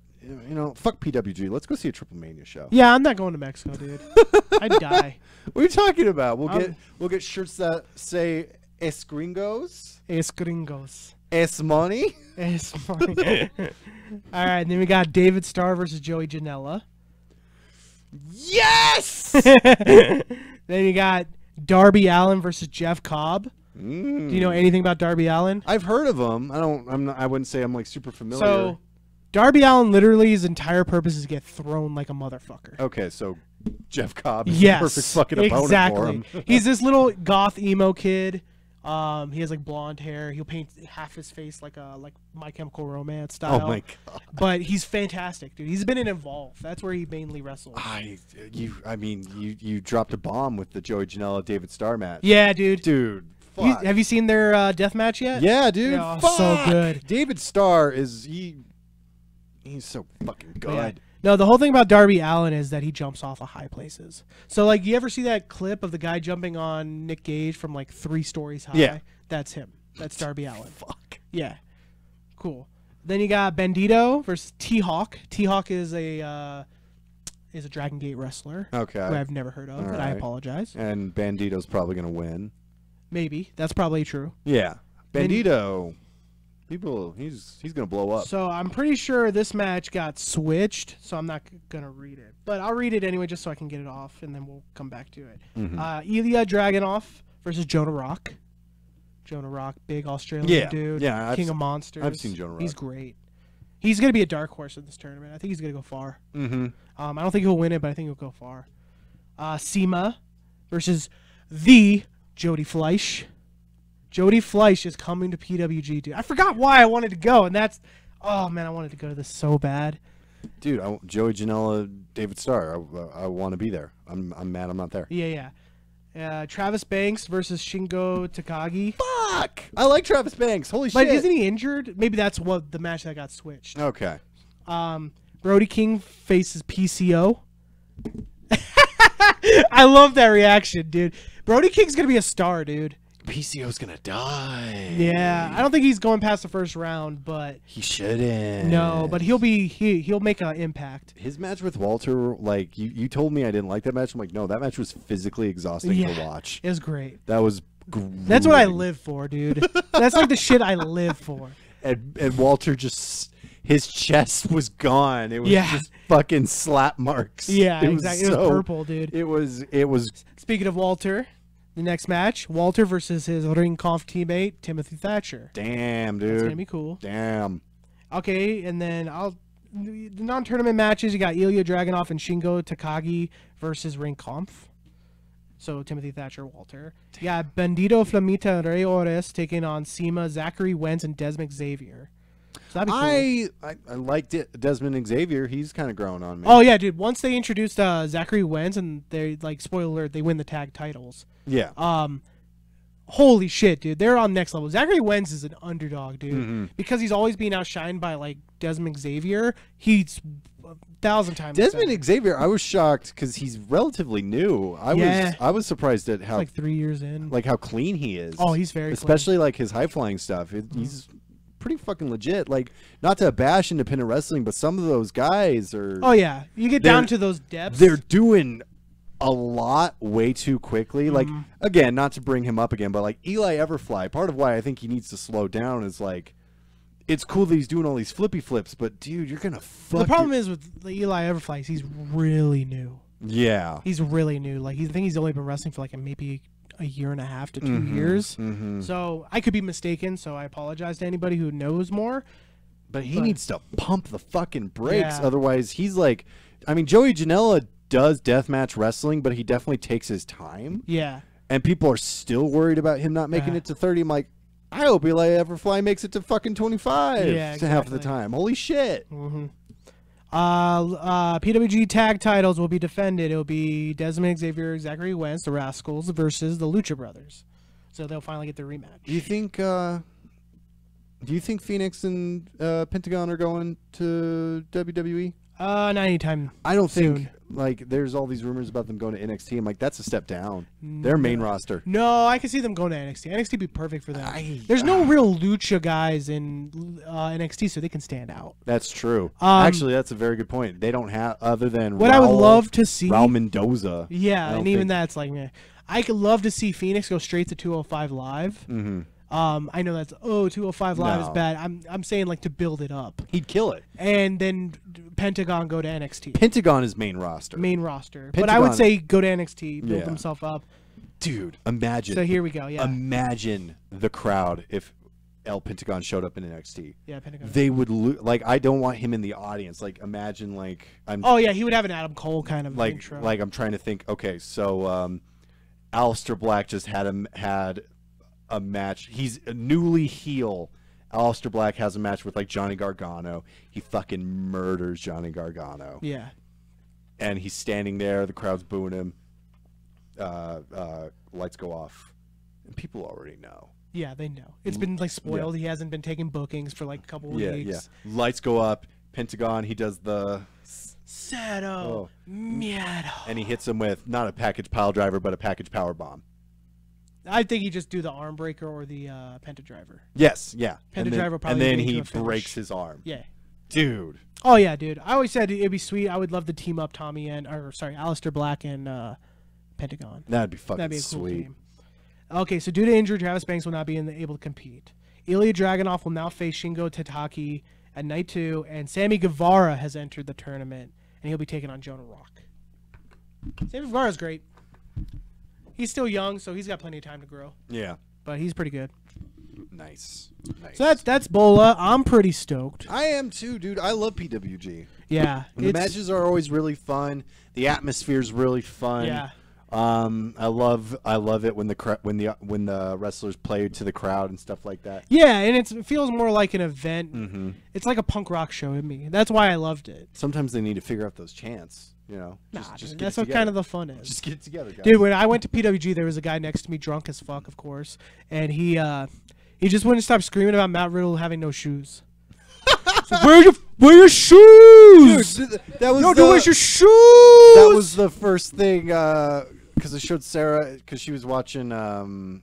fuck PWG. Let's go see a Triple Mania show. Yeah, I'm not going to Mexico, dude. I'd die. What are you talking about? I'm- We'll get shirts that say "Es Gringos," Es gringos. "Es Money." Es funny. All right, then we got David Starr versus Joey Janela. Yes. Then you got Darby Allin versus Jeff Cobb. Do you know anything about Darby Allin? I've heard of him. I wouldn't say I'm like super familiar. So, Darby Allin literally his entire purpose is to get thrown like a motherfucker. Okay, so Jeff Cobb is Yes, the perfect fucking opponent exactly. for him. He's this little goth emo kid. He has like blonde hair. He'll paint half his face like My Chemical Romance style. Oh my god. But he's fantastic, dude. He's been in Evolve. That's where he mainly wrestles. You dropped a bomb with the Joey Janela David Starr match. Yeah, dude. Dude. Fuck. Have you seen their death match yet? Yeah, dude. Yeah, so fuck. good. David Starr he's so fucking good. Yeah. No, the whole thing about Darby Allin is that he jumps off of high places. So, like, you ever see that clip of the guy jumping on Nick Gage from, like, 3 stories high? Yeah. That's him. That's Darby Allin. Fuck. Yeah. Cool. Then you got Bandito versus T-Hawk. T-Hawk is a Dragon Gate wrestler Okay. who I've never heard of, All but I right. apologize. And Bandito's probably gonna win. Maybe. That's probably true. Yeah. Then- Bandito. He's gonna blow up. So I'm pretty sure this match got switched, so I'm not gonna read it, but I'll read it anyway just so I can get it off, and then we'll come back to it. Ilya Dragunov versus Jonah Rock. Jonah Rock, big Australian Yeah, dude, yeah, King of Monsters. I've seen Jonah Rock. He's great. He's gonna be a dark horse in this tournament. I think he's gonna go far. Mm-hmm. I don't think he'll win it, but I think he'll go far. Sema versus the Jody Fleisch. Jody Fleisch is coming to PWG, dude. I forgot why I wanted to go, and that's... Oh, man, I wanted to go to this so bad. Dude, Joey Janela, David Starr. I want to be there. I'm mad I'm not there. Yeah. Travis Banks versus Shingo Takagi. Fuck! I like Travis Banks. Holy But shit. isn't he injured? Maybe that's what the match that got switched. Okay. Brody King faces PCO. I love that reaction, dude. Brody King's going to be a star, dude. PCO's gonna die. Yeah, I don't think he's going past the first round, but He shouldn't. no, but he'll make an impact. His match with Walter, like you told me I didn't like that match. I'm like, no, that match was physically exhausting to watch. It was great. That was That's what I grueling. live for, dude. That's like the shit I live for. And Walter just his chest was gone. It was Yeah. just fucking slap marks. Yeah, It was exactly. It was purple, dude. It was Speaking of Walter, the next match, Walter versus his Ring Conf teammate, Timothy Thatcher. damn, dude. That's gonna be cool. Damn. Okay, and then the non-tournament matches, you got Ilya Dragunov and Shingo Takagi versus Ring Conf. So Timothy Thatcher, Walter. Yeah, Bandito Flamita and Rey Ores taking on Sema, Zachary Wentz, and Desmond Xavier. So that'd be cool. I liked it. Desmond Xavier. He's kind of growing on me. Oh yeah, dude. Once they introduced Zachary Wentz and they like spoiler alert, they win the tag titles. Yeah. Holy shit, dude. They're on next level. Zachary Wentz is an underdog, dude. Mm-hmm. Because he's always being outshined by like Desmond Xavier. He's 1,000 times Desmond better. Xavier, I was shocked because he's relatively new. I was surprised at how like 3 years in. like how clean he is. Oh, he's very especially like his high flying stuff. He's pretty fucking legit. Like, not to bash independent wrestling, but some of those guys are. Oh yeah, you get down to those depths. They're doing a lot way too quickly. Like, again, not to bring him up again, but like Eli Everfly. Part of why I think he needs to slow down is like, it's cool that he's doing all these flippy flips, but dude, you're gonna fuck. The problem is with Eli Everfly, he's really new. Yeah, he's really new. Like, I think he's only been wrestling for like maybe a year and a half to 2 years. So I could be mistaken. So I apologize to anybody who knows more. But he needs to pump the fucking brakes. Yeah. Otherwise, he's like, I mean, Joey Janela does deathmatch wrestling, but he definitely takes his time. Yeah. And people are still worried about him not making it to 30. I'm like, I hope Eli Everfly makes it to fucking 25 half of the time. Holy shit. PWG tag titles will be defended. It will be Desmond Xavier, Zachary Wentz, the Rascals versus the Lucha Brothers. So they'll finally get their rematch. Do you think Phoenix and Pentagon are going to WWE? Not anytime. I don't soon. think, like, there's all these rumors about them going to NXT. I'm like, that's a step down. Their main roster. No, I can see them going to NXT. NXT would be perfect for them. There's no real lucha guys in NXT, so they can stand out. That's true. Actually, that's a very good point. They don't have, other than what I would love to see. Raul Mendoza. Yeah, and even that's like, man. I could love to see Phoenix go straight to 205 Live. I know that's 205 Live is bad. I'm saying like to build it up. He'd kill it. And then Pentagon go to NXT. Pentagon is main roster. But I would say go to NXT, build himself up. Dude, imagine. So here we go. Yeah. Imagine the crowd if El Pentagon showed up in NXT. Yeah, Pentagon. They would like. I don't want him in the audience. Like, imagine like I'm. Oh yeah, he would have an Adam Cole kind of intro. Like I'm trying to think. Okay, so Aleister Black just had a match. He's a newly heel. Aleister Black has a match with like Johnny Gargano. He fucking murders Johnny Gargano. Yeah. And he's standing there. The crowd's booing him. Lights go off. And people already know. Yeah, they know. It's been like spoiled. He hasn't been taking bookings for like a couple of weeks. Yeah. Lights go up. Pentagon. He does the Sato Miedo. And he hits him with not a package pile driver, but a package power bomb. I think he just do the arm breaker or the Penta driver. Yes, yeah. Driver probably. And then he breaks his arm. Yeah. Dude. Oh yeah, dude. I always said it'd be sweet. I would love to team up Aleister Black and Pentagon. That'd be fucking That'd be a cool sweet. team. Okay, so due to injury, Travis Banks will not be able to compete. Ilya Dragunov will now face Shingo Tataki at night 2, and Sammy Guevara has entered the tournament, and he'll be taking on Jonah Rock. Sammy Guevara's great. He's still young, so he's got plenty of time to grow. Yeah. But he's pretty good. Nice. So that's Bola. I'm pretty stoked. I am too, dude. I love PWG. Yeah. The matches are always really fun. The atmosphere's really fun. Yeah. I love it when the wrestlers play to the crowd and stuff like that. Yeah, and it feels more like an event. It's like a punk rock show to me. That's why I loved it. Sometimes they need to figure out those chants. That's what kind of the fun is. Just get it together, guys. Dude, when I went to PWG, there was a guy next to me, drunk as fuck, of course, and he just wouldn't stop screaming about Matt Riddle having no shoes. Where's your shoes? Dude, that was where's your shoes? That was the first thing because I showed Sarah because she was watching.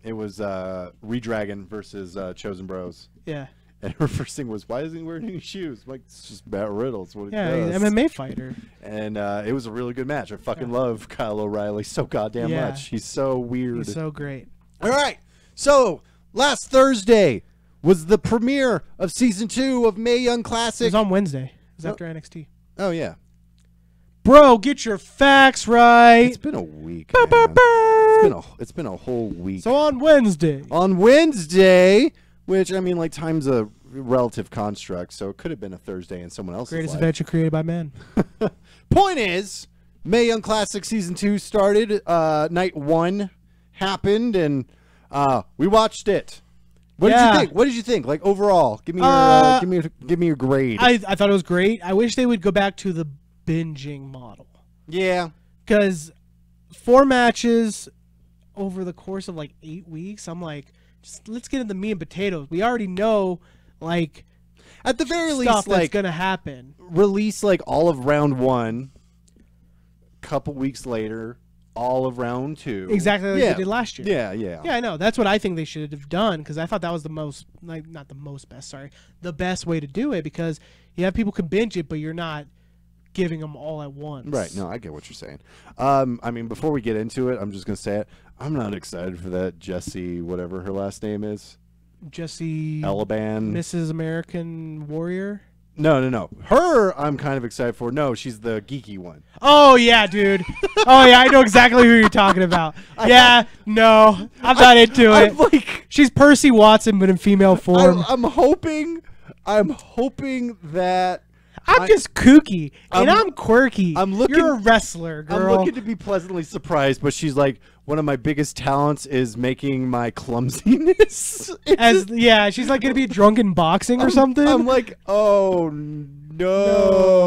It was Redragon versus Chosen Bros. Yeah. And her first thing was, why isn't he wearing any shoes? I'm like, it's just Matt Riddle. It's what he does. Yeah, he's an MMA fighter. And it was a really good match. I fucking love Kyle O'Reilly so goddamn much. He's so weird. He's so great. All right. So, last Thursday was the premiere of Season 2 of Mae Young Classic. It was on Wednesday. It was after NXT. Oh, yeah. Bro, get your facts right. It's been a week, man. It's been a whole week. So on Wednesday. On Wednesday... Which, I mean, like, time's a relative construct, so it could have been a Thursday in someone else's Greatest life. adventure created by man. Point is, Mae Young Classic Season 2 started. Night 1 happened, and we watched it. What did you think? What did you think? Like, overall, give me your grade. I thought it was great. I wish they would go back to the binging model. Yeah. Because 4 matches over the course of like 8 weeks, I'm like, just let's get into meat and potatoes. We already know, like, at the very stuff least, that's like, gonna happen. Release like all of round 1. Couple weeks later, all of round 2. Exactly like they did last year. Yeah. Yeah, I know. That's what I think they should have done, because I thought that was the most, like, not the most best, sorry, the best way to do it, because people can binge it, but you're not giving them all at once. Right. No, I get what you're saying. I mean, before we get into it, I'm just gonna say it. I'm not excited for that Jessie, whatever her last name is. Jessie Elaban. Mrs. American Warrior. No. Her, I'm kind of excited for. No, she's the geeky one. Oh yeah, dude. Oh yeah, I know exactly who you're talking about. I'm not into it. Like, she's Percy Watson, but in female form. I'm hoping that. I'm just kooky and I'm quirky. You're a wrestler, girl. I'm looking to be pleasantly surprised, but she's like, one of my biggest talents is making my clumsiness. She's like gonna be drunk in boxing or something. I'm like, oh no.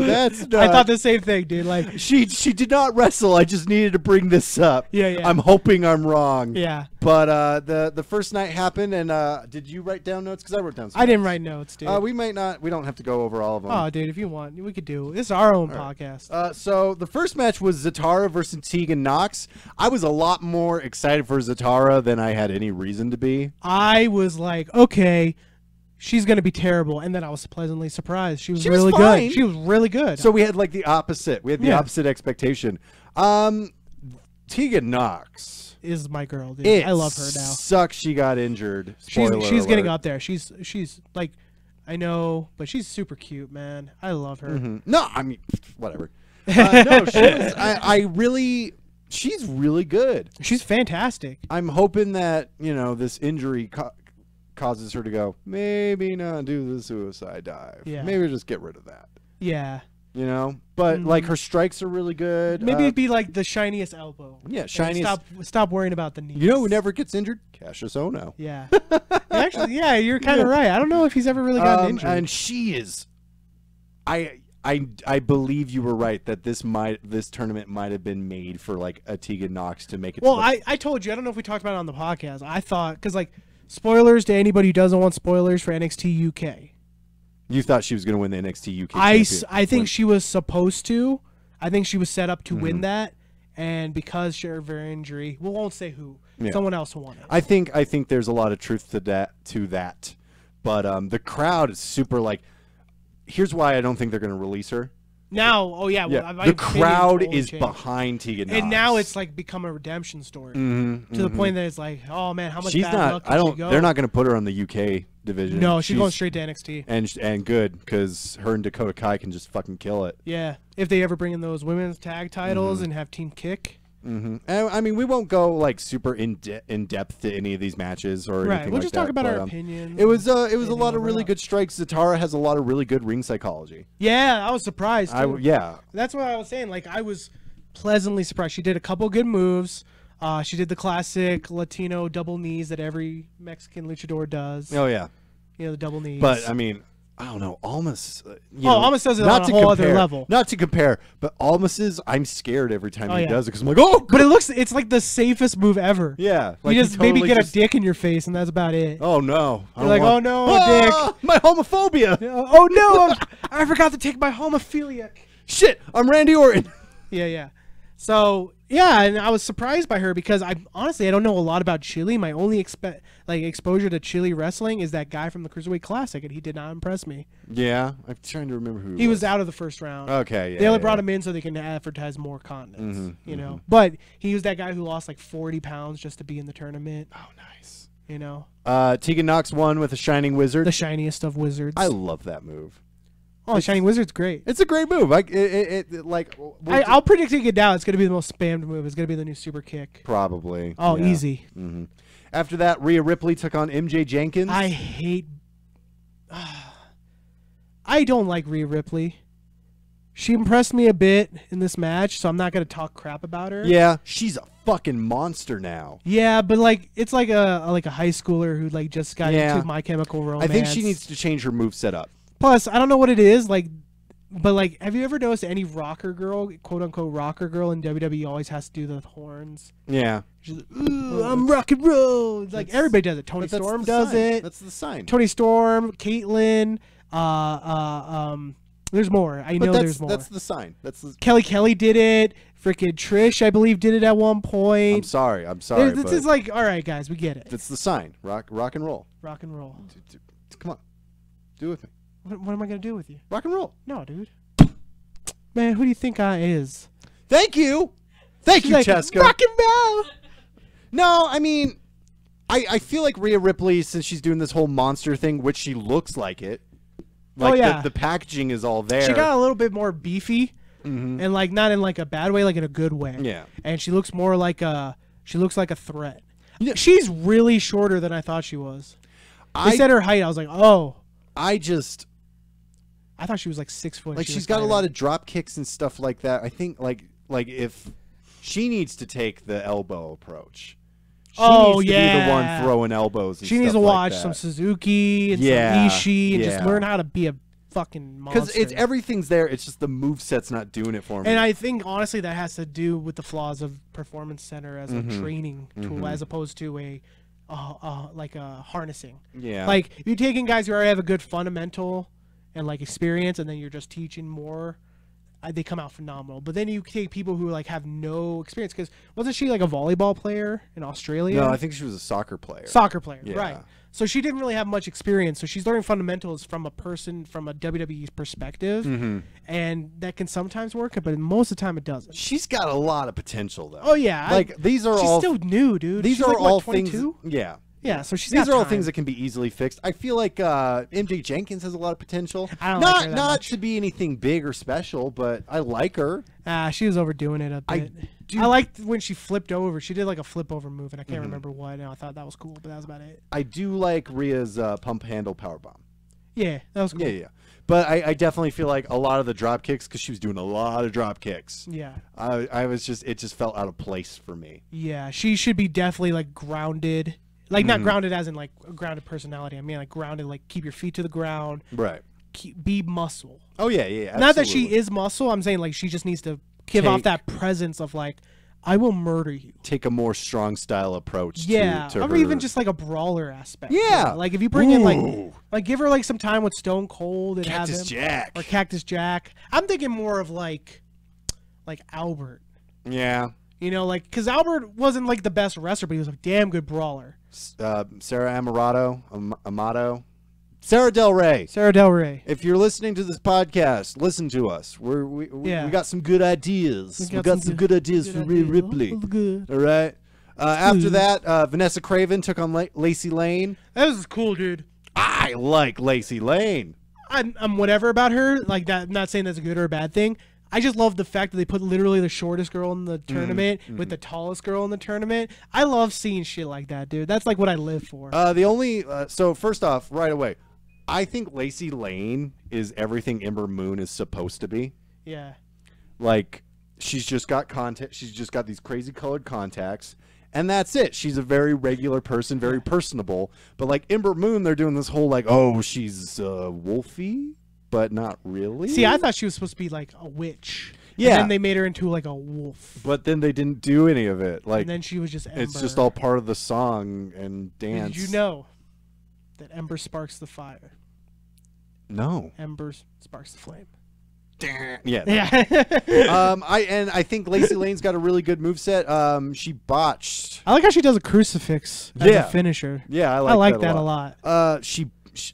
That's not. I thought the same thing, dude. Like, she did not wrestle. I just needed to bring this up. Yeah. I'm hoping I'm wrong. Yeah. But the first night happened, and did you write down notes? Because I wrote down some I didn't write notes, dude. We might not. We don't have to go over all of them. Oh, dude, if you want, we could do. This is our own podcast. So the first match was Zatara versus Tegan Nox. I was a lot more excited for Zatara than I had any reason to be. I was like, okay, she's gonna be terrible, and then I was pleasantly surprised. She was really fine. good. She was really good. So we had like the opposite. We had the opposite expectation. Tegan Nox is my girl, dude. I love her now. Sucks she got injured. She's getting up there. She's like, I know, but she's super cute, man. I love her. No, I mean, whatever. No, she's really good. She's fantastic. I'm hoping that this injury causes her to go, maybe not do the suicide dive. Yeah. Maybe just get rid of that. Yeah. But like her strikes are really good. Maybe it'd be like the shiniest elbow. Yeah, shiniest. Stop worrying about the knees. You know who never gets injured? Cassius Ohno. Yeah. Actually, yeah, you're kind of right. I don't know if he's ever really gotten injured. And she is. I believe you were right that this tournament might have been made for like a Tegan Nox to make it. Well, I told you. I don't know if we talked about it on the podcast. I thought, because like, spoilers to anybody who doesn't want spoilers for NXT UK. You thought she was going to win the NXT UK I think she was supposed to. I think she was set up to win that, and because of her injury, we won't say who. Someone else won it. I think there's a lot of truth to that, but the crowd is super like. Here's why I don't think they're going to release her. Now, the crowd is behind Tegan Nox. And now it's like become a redemption story to the point that it's like, oh man, how much she's bad not. luck can she go? They're not going to put her on the UK division. No, she's going straight to NXT. And good, because her and Dakota Kai can just fucking kill it. Yeah, if they ever bring in those women's tag titles and have Team Kick. And, I mean, we won't go like super in depth to any of these matches or anything like that. We'll just talk about our opinions. It was a lot of really good strikes. Zatara has a lot of really good ring psychology. Yeah, I was surprised too. Yeah, that's what I was saying. Like, I was pleasantly surprised. She did a couple good moves. She did the classic Latino double knees that every Mexican luchador does. Oh yeah, the double knees. But I mean, I don't know. Almas. Almas does it on a whole other level. Not to compare, but Almas's, I'm scared every time he does it because I'm like, oh. But it's like the safest move ever. Yeah. Like, you just maybe get a dick in your face and that's about it. Oh no. You're like, oh no, dick. My homophobia. Oh no, I forgot to take my homophiliac. Shit, I'm Randy Orton. Yeah. So yeah, and I was surprised by her because I don't know a lot about Chile. My only exposure to Chile wrestling is that guy from the Cruiserweight Classic, and he did not impress me. Yeah, I'm trying to remember who he was out of the first round. Okay, yeah. They only brought him in so they can advertise more continents, But he was that guy who lost like 40 pounds just to be in the tournament. Oh, nice. Tegan Nox won with a Shining Wizard. The shiniest of wizards. I love that move. Oh, Shining Wizard's great. It's a great move. I'll predict it now. It's going to be the most spammed move. It's going to be the new super kick. Probably. Oh, yeah. Easy. After that, Rhea Ripley took on MJ Jenkins. I don't like Rhea Ripley. She impressed me a bit in this match, so I'm not gonna talk crap about her. Yeah, she's a fucking monster now. Yeah, but like it's like a high schooler who like just got into My Chemical Romance. I think she needs to change her moveset up. Plus, I don't know what it is like, but like, have you ever noticed any rocker girl, quote unquote rocker girl in WWE, always has to do the horns? Yeah. She's like, ooh, I'm rock and roll. Like everybody does it. Tony Storm does it. That's the sign. Tony Storm, Caitlyn, there's more. I know there's more. That's the sign. Kelly did it. Freaking Trish, I believe, did it at one point. I'm sorry. This is like, all right, guys, we get it. That's the sign. Rock and roll. Rock and roll. Come on. Do it with me. What am I going to do with you? Rock and roll. No, dude. Man, who do you think I is? Thank you. Thank you, like, Cheska. Rock and roll. No, I mean, I feel like Rhea Ripley, since she's doing this whole monster thing, which she looks like it. Like, the packaging is all there. She got a little bit more beefy, and like not in like a bad way, like in a good way. Yeah. And she looks more like a threat. Yeah. She's really shorter than I thought she was. They said her height. I was like, oh. I thought she was like 6 foot. Like she's got a lot of drop kicks and stuff like that. I think like if she needs to take the elbow approach. She needs to be the one throwing elbows. And she needs to like watch that. some Suzuki and some Ishii and just learn how to be a fucking monster. Because everything's there. It's just the moveset's not doing it for me. And I think honestly that has to do with the flaws of Performance Center as a training tool, as opposed to like a harnessing. Yeah. Like if you're taking guys who already have a good fundamental and like experience, and then you're just teaching more. They come out phenomenal. But then you take people who like have no experience, because wasn't she like a volleyball player in Australia? No, I think she was a soccer player. Soccer player, Yeah. right. So she didn't really have much experience. So she's learning fundamentals from a WWE's perspective, and that can sometimes work, but most of the time it doesn't. She's got a lot of potential, though. Oh yeah, like these are she's all still new, dude. These she's are like, all what, 22? things. Yeah. Yeah, so she's These got are all time. things that can be easily fixed. I feel like MJ Jenkins has a lot of potential. I don't like her that not much. to be anything big or special, but I like her. She was overdoing it a bit. I liked when she flipped over. She did like a flip over move, and I can't remember what. And I thought that was cool, but that was about it. I do like Rhea's pump handle powerbomb. Yeah, that was cool. Yeah. But I definitely feel like a lot of the drop kicks, because she was doing a lot of drop kicks. Yeah. It just felt out of place for me. Yeah, she should be definitely like grounded. Like not grounded as in like a grounded personality. I mean like grounded, like keep your feet to the ground. Right. Be muscle. Oh yeah. Absolutely. Not that she is muscle. I'm saying like she just needs to give off that presence of like, I will murder you. Take a more strong style approach. Yeah, to or her. even just like a brawler aspect. Yeah. Like if you bring in like give her like some time with Stone Cold and Cactus have him, Jack or Cactus Jack. I'm thinking more of like Albert. Yeah. You know, like because Albert wasn't like the best wrestler, but he was a damn good brawler. Sarah Amato. Sarah Del Rey. Sarah Del Rey. If you're listening to this podcast, listen to us. We got some good ideas. We got some good ideas for Rhea Ripley. Good. All right. After that, Vanessa Craven took on Lacey Lane. That was cool, dude. I like Lacey Lane. I'm whatever about her. Like that. I'm not saying that's a good or a bad thing. I just love the fact that they put literally the shortest girl in the tournament with the tallest girl in the tournament. I love seeing shit like that, dude. That's like what I live for. So first off, right away, I think Lacey Lane is everything Ember Moon is supposed to be. Yeah. Like she's just got She's just got these crazy colored contacts, and that's it. She's a very regular person, very personable. But like Ember Moon, they're doing this whole like, oh, she's wolfy. But not really. See, I thought she was supposed to be like a witch. Yeah. And then they made her into like a wolf. But then they didn't do any of it. Like, and then she was just Ember. It's just all part of the song and dance. Did you know that Ember sparks the fire? No. Ember sparks the flame. Yeah. Yeah. I think Lacey Lane's got a really good moveset. She botched. I like how she does a crucifix as a finisher. Yeah, I like that a lot.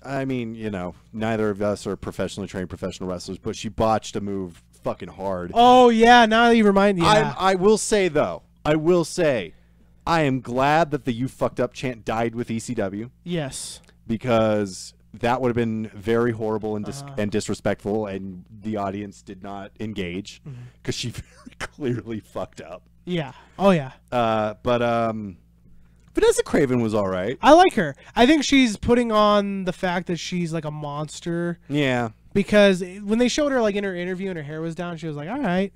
I mean, you know, neither of us are professionally trained professional wrestlers, but she botched a move fucking hard. Oh yeah, now that you remind me. Yeah. I will say though, I am glad that the "You fucked up" chant died with ECW. Yes. Because that would have been very horrible and disrespectful, and the audience did not engage because she very clearly fucked up. Yeah. Oh yeah. But Vanessa Craven was all right. I like her. I think she's putting on the fact that she's like a monster. Yeah. Because when they showed her like in her interview and her hair was down, she was like, all right.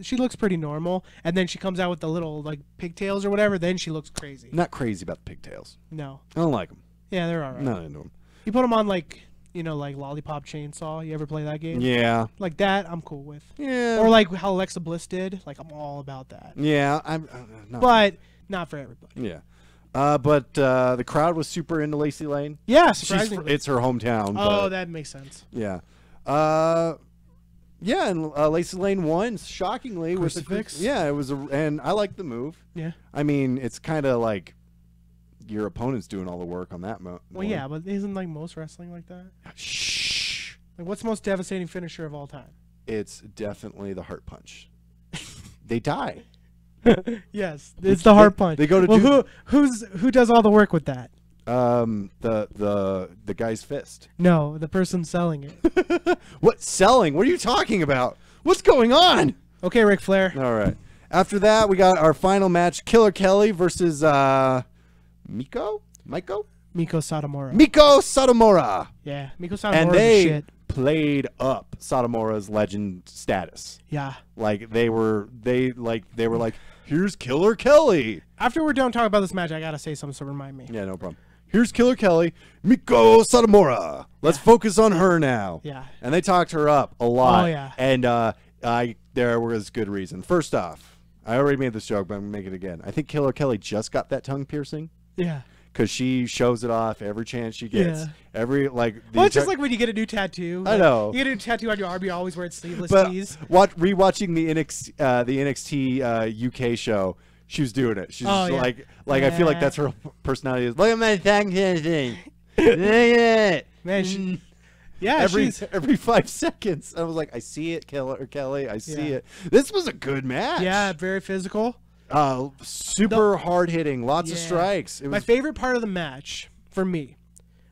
She looks pretty normal. And then she comes out with the little like pigtails or whatever. Then she looks crazy. Not crazy about the pigtails. No. I don't like them. Yeah, they're all right. Not into them. You put them on like, you know, like Lollipop Chainsaw. You ever play that game? Yeah. Like that, I'm cool with. Yeah. Or like how Alexa Bliss did. Like I'm all about that. Yeah. I'm. But not for everybody. Yeah. But the crowd was super into Lacey Lane. Yeah, surprisingly. It's her hometown. Oh, but, that makes sense. Yeah. Yeah, and Lacey Lane won shockingly with the Crucifix. Yeah, it was and I like the move. Yeah. I mean, it's kind of like your opponent's doing all the work on that move. Well, yeah, but isn't like most wrestling like that? Shh. Like, what's the most devastating finisher of all time? It's definitely the heart punch. They die. Yes, it's the heart punch. They go to well, who does all the work with that? The guy's fist. No, the person selling it. What selling? What are you talking about? What's going on? Okay, Ric Flair. All right. After that, we got our final match: Killer Kelly versus Miko Satomura. Miko Satomura. Yeah, Miko Satomura. And they shit. played up Satomura's legend status. Yeah. Like they were like, here's Killer Kelly. After we're done talking about this match, I gotta say something to remind me. Yeah, no problem. Here's Killer Kelly, Miko Satomura. Let's focus on her now. Yeah. And they talked her up a lot. Oh, yeah. And there was good reason. First off, I already made this joke, but I'm gonna make it again. I think Killer Kelly just got that tongue piercing. Yeah. Because she shows it off every chance she gets. Yeah. Every like. Well, it's just like when you get a new tattoo. I know. You get a new tattoo on your arm, you always wear it sleeveless But tees. rewatching the NXT UK show, she was doing it. She's like I feel like that's her personality. Is look at my tongue piercing. Man, yeah, every 5 seconds. I was like, I see it, Killer Kelly. I see it. This was a good match. Yeah, very physical. Super hard hitting, lots of strikes. My favorite part of the match for me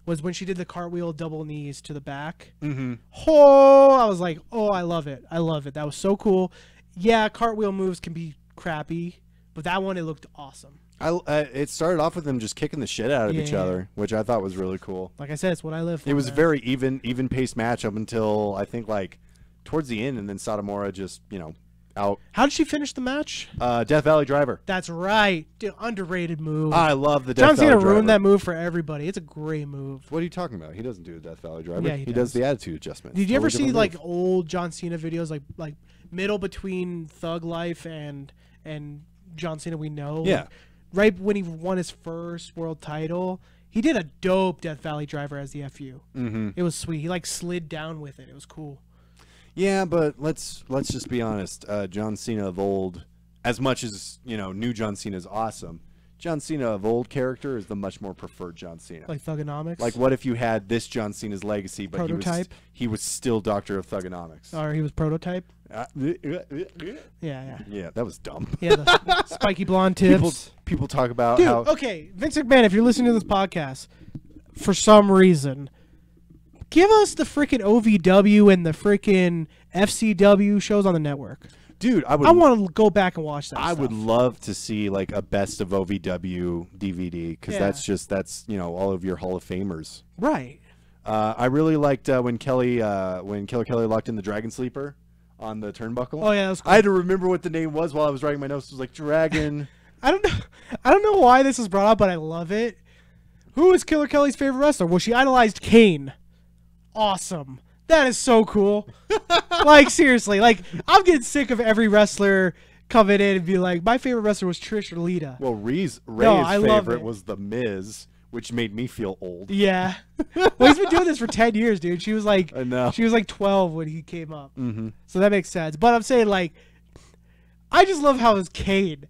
was when she did the cartwheel double knees to the back. Mm-hmm. Oh, I was like, oh, I love it. I love it. That was so cool. Yeah, cartwheel moves can be crappy, but that one, it looked awesome. It started off with them just kicking the shit out of each other, which I thought was really cool. Like I said, it's what I live for. It was a very even paced match up until I think like towards the end, and then Satomura just out. How did she finish the match? Death Valley Driver. That's right. Dude, underrated move. I love the Death John Valley Cena Driver. ruined that move for everybody. It's a great move. What are you talking about? He doesn't do the Death Valley Driver. Yeah, he does the attitude adjustment. Did you ever Totally see different like move. old John Cena videos, like middle between Thug Life and John Cena we know? Yeah. Like, right when he won his first world title, he did a dope Death Valley Driver as the FU. Mm-hmm. It was sweet. He like slid down with it. It was cool. Yeah, but let's just be honest. John Cena of old, as much as new John Cena is awesome, John Cena of old character is the much more preferred John Cena. Like Thugonomics. Like, what if you had this John Cena's legacy, but Prototype? he was still Doctor of Thugonomics? Or he was Prototype. Yeah, Yeah. that was dumb. Yeah, the spiky blonde tips. People talk about Dude, how. okay, Vince McMahon, if you're listening to this podcast, for some reason, give us the freaking OVW and the freaking FCW shows on the network. Dude, I want to go back and watch that. I would love to see like a best of OVW DVD because that's all of your Hall of Famers. Right. I really liked when Killer Kelly locked in the Dragon Sleeper on the turnbuckle. Oh yeah, that was cool. I had to remember what the name was while I was writing my notes. It was like Dragon. I don't know why this was brought up, but I love it. Who is Killer Kelly's favorite wrestler? Well, she idolized Kane. Awesome. That is so cool. Like, seriously. Like, I'm getting sick of every wrestler coming in and be like, my favorite wrestler was Trish or Lita. Well, Ray's I love favorite it. was The Miz, which made me feel old. Yeah. Well, he's been doing this for 10 years, dude. She was like, I know. she was like 12 when he came up. Mm-hmm. So that makes sense. But I'm saying, like, I just love how it's Kane.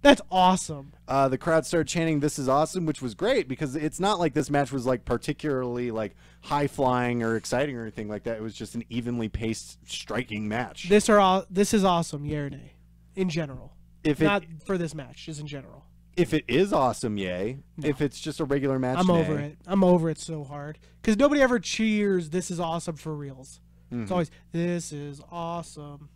That's awesome. The crowd started chanting, "This is awesome," which was great because it's not like this match was like particularly like high flying or exciting or anything like that. It was just an evenly paced, striking match. This is awesome, yeah or nay, in general. Not for this match, just in general. If it is awesome, yay. No. If it's just a regular match, I'm nay. over it. I'm over it so hard because nobody ever cheers. This is awesome for reals. It's always this is awesome.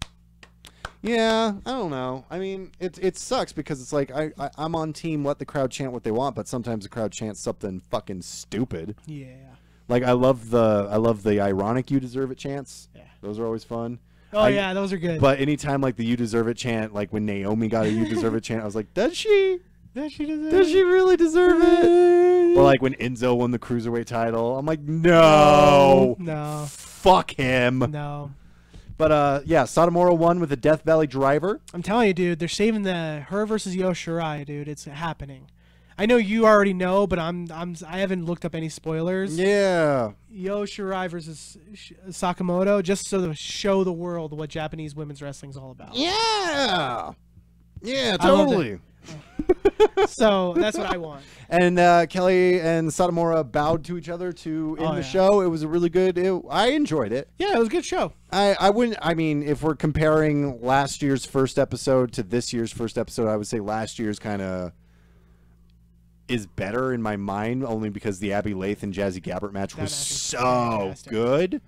Yeah, I don't know. I mean, it sucks because it's like I'm on team let the crowd chant what they want, but sometimes the crowd chants something fucking stupid. Yeah. Like I love the ironic "You deserve it" chants. Yeah. Those are always fun. Oh yeah, those are good. But anytime like the "You deserve it" chant, like when Naomi got a "You deserve it" chant, I was like, does she? Does she deserve Does she really deserve it? Or like when Enzo won the cruiserweight title, I'm like, no, No. fuck him. No. But yeah, Satomura won with a Death Valley Driver. I'm telling you, dude, they're saving her versus Io Shirai, dude. It's happening. I know you already know, but I haven't looked up any spoilers. Yeah. Io Shirai versus Sakamoto, just so to show the world what Japanese women's wrestling's all about. Yeah. Yeah, I loved totally. So that's what I want. And Kelly and Satomura bowed to each other to end the show. It was a really good. I enjoyed it. Yeah, it was a good show. I wouldn't. I mean, if we're comparing last year's first episode to this year's first episode, I would say last year's kind of is better in my mind, only because the Abby Lath and Jazzy Gabbert match was so good.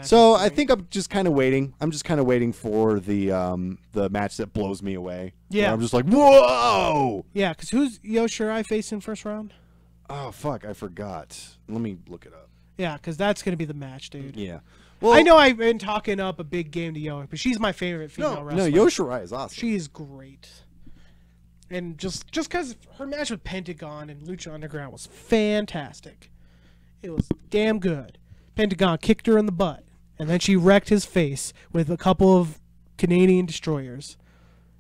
So I think I'm just kind of waiting. I'm just kind of waiting for the match that blows me away. Yeah, I'm just like, whoa. Yeah, because who's Io Shirai facing first round? Oh fuck, I forgot. Let me look it up. Yeah, because that's gonna be the match, dude. Yeah. Well, I know I've been talking up a big game to Io, but she's my favorite female wrestler. No, Io Shirai is awesome. She is great. And just because her match with Pentagon and Lucha Underground was fantastic. It was damn good. Pentagon kicked her in the butt, and then she wrecked his face with a couple of Canadian destroyers.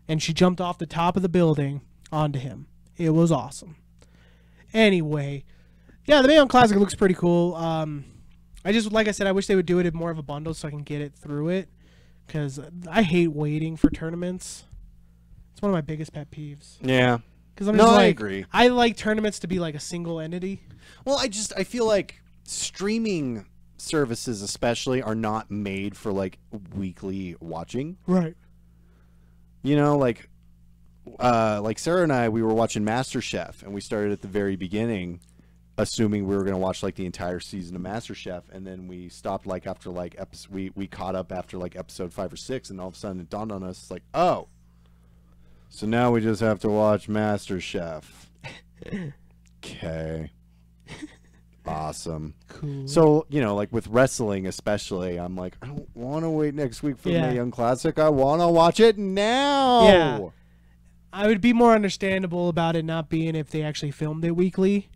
And she jumped off the top of the building onto him. It was awesome. Anyway, yeah, the Mae Classic looks pretty cool. I just, like I said, I wish they would do it in more of a bundle so I can get it through it. Because I hate waiting for tournaments. It's one of my biggest pet peeves. Yeah. Because I'm just I agree. I like tournaments to be like a single entity. Well, I feel like streaming services especially are not made for like weekly watching. Right. You know, like Sarah and I, we were watching MasterChef, and we started at the very beginning, assuming we were going to watch like the entire season of MasterChef, and then we stopped like after like we caught up after like episode 5 or 6, and all of a sudden it dawned on us, it's like, oh, so now we just have to watch MasterChef. Okay. Awesome. Cool. So, you know, like with wrestling especially, I'm like, I don't want to wait next week for the Mae Young Classic. I want to watch it now. Yeah. I would be more understandable about it not being if they actually filmed it weekly.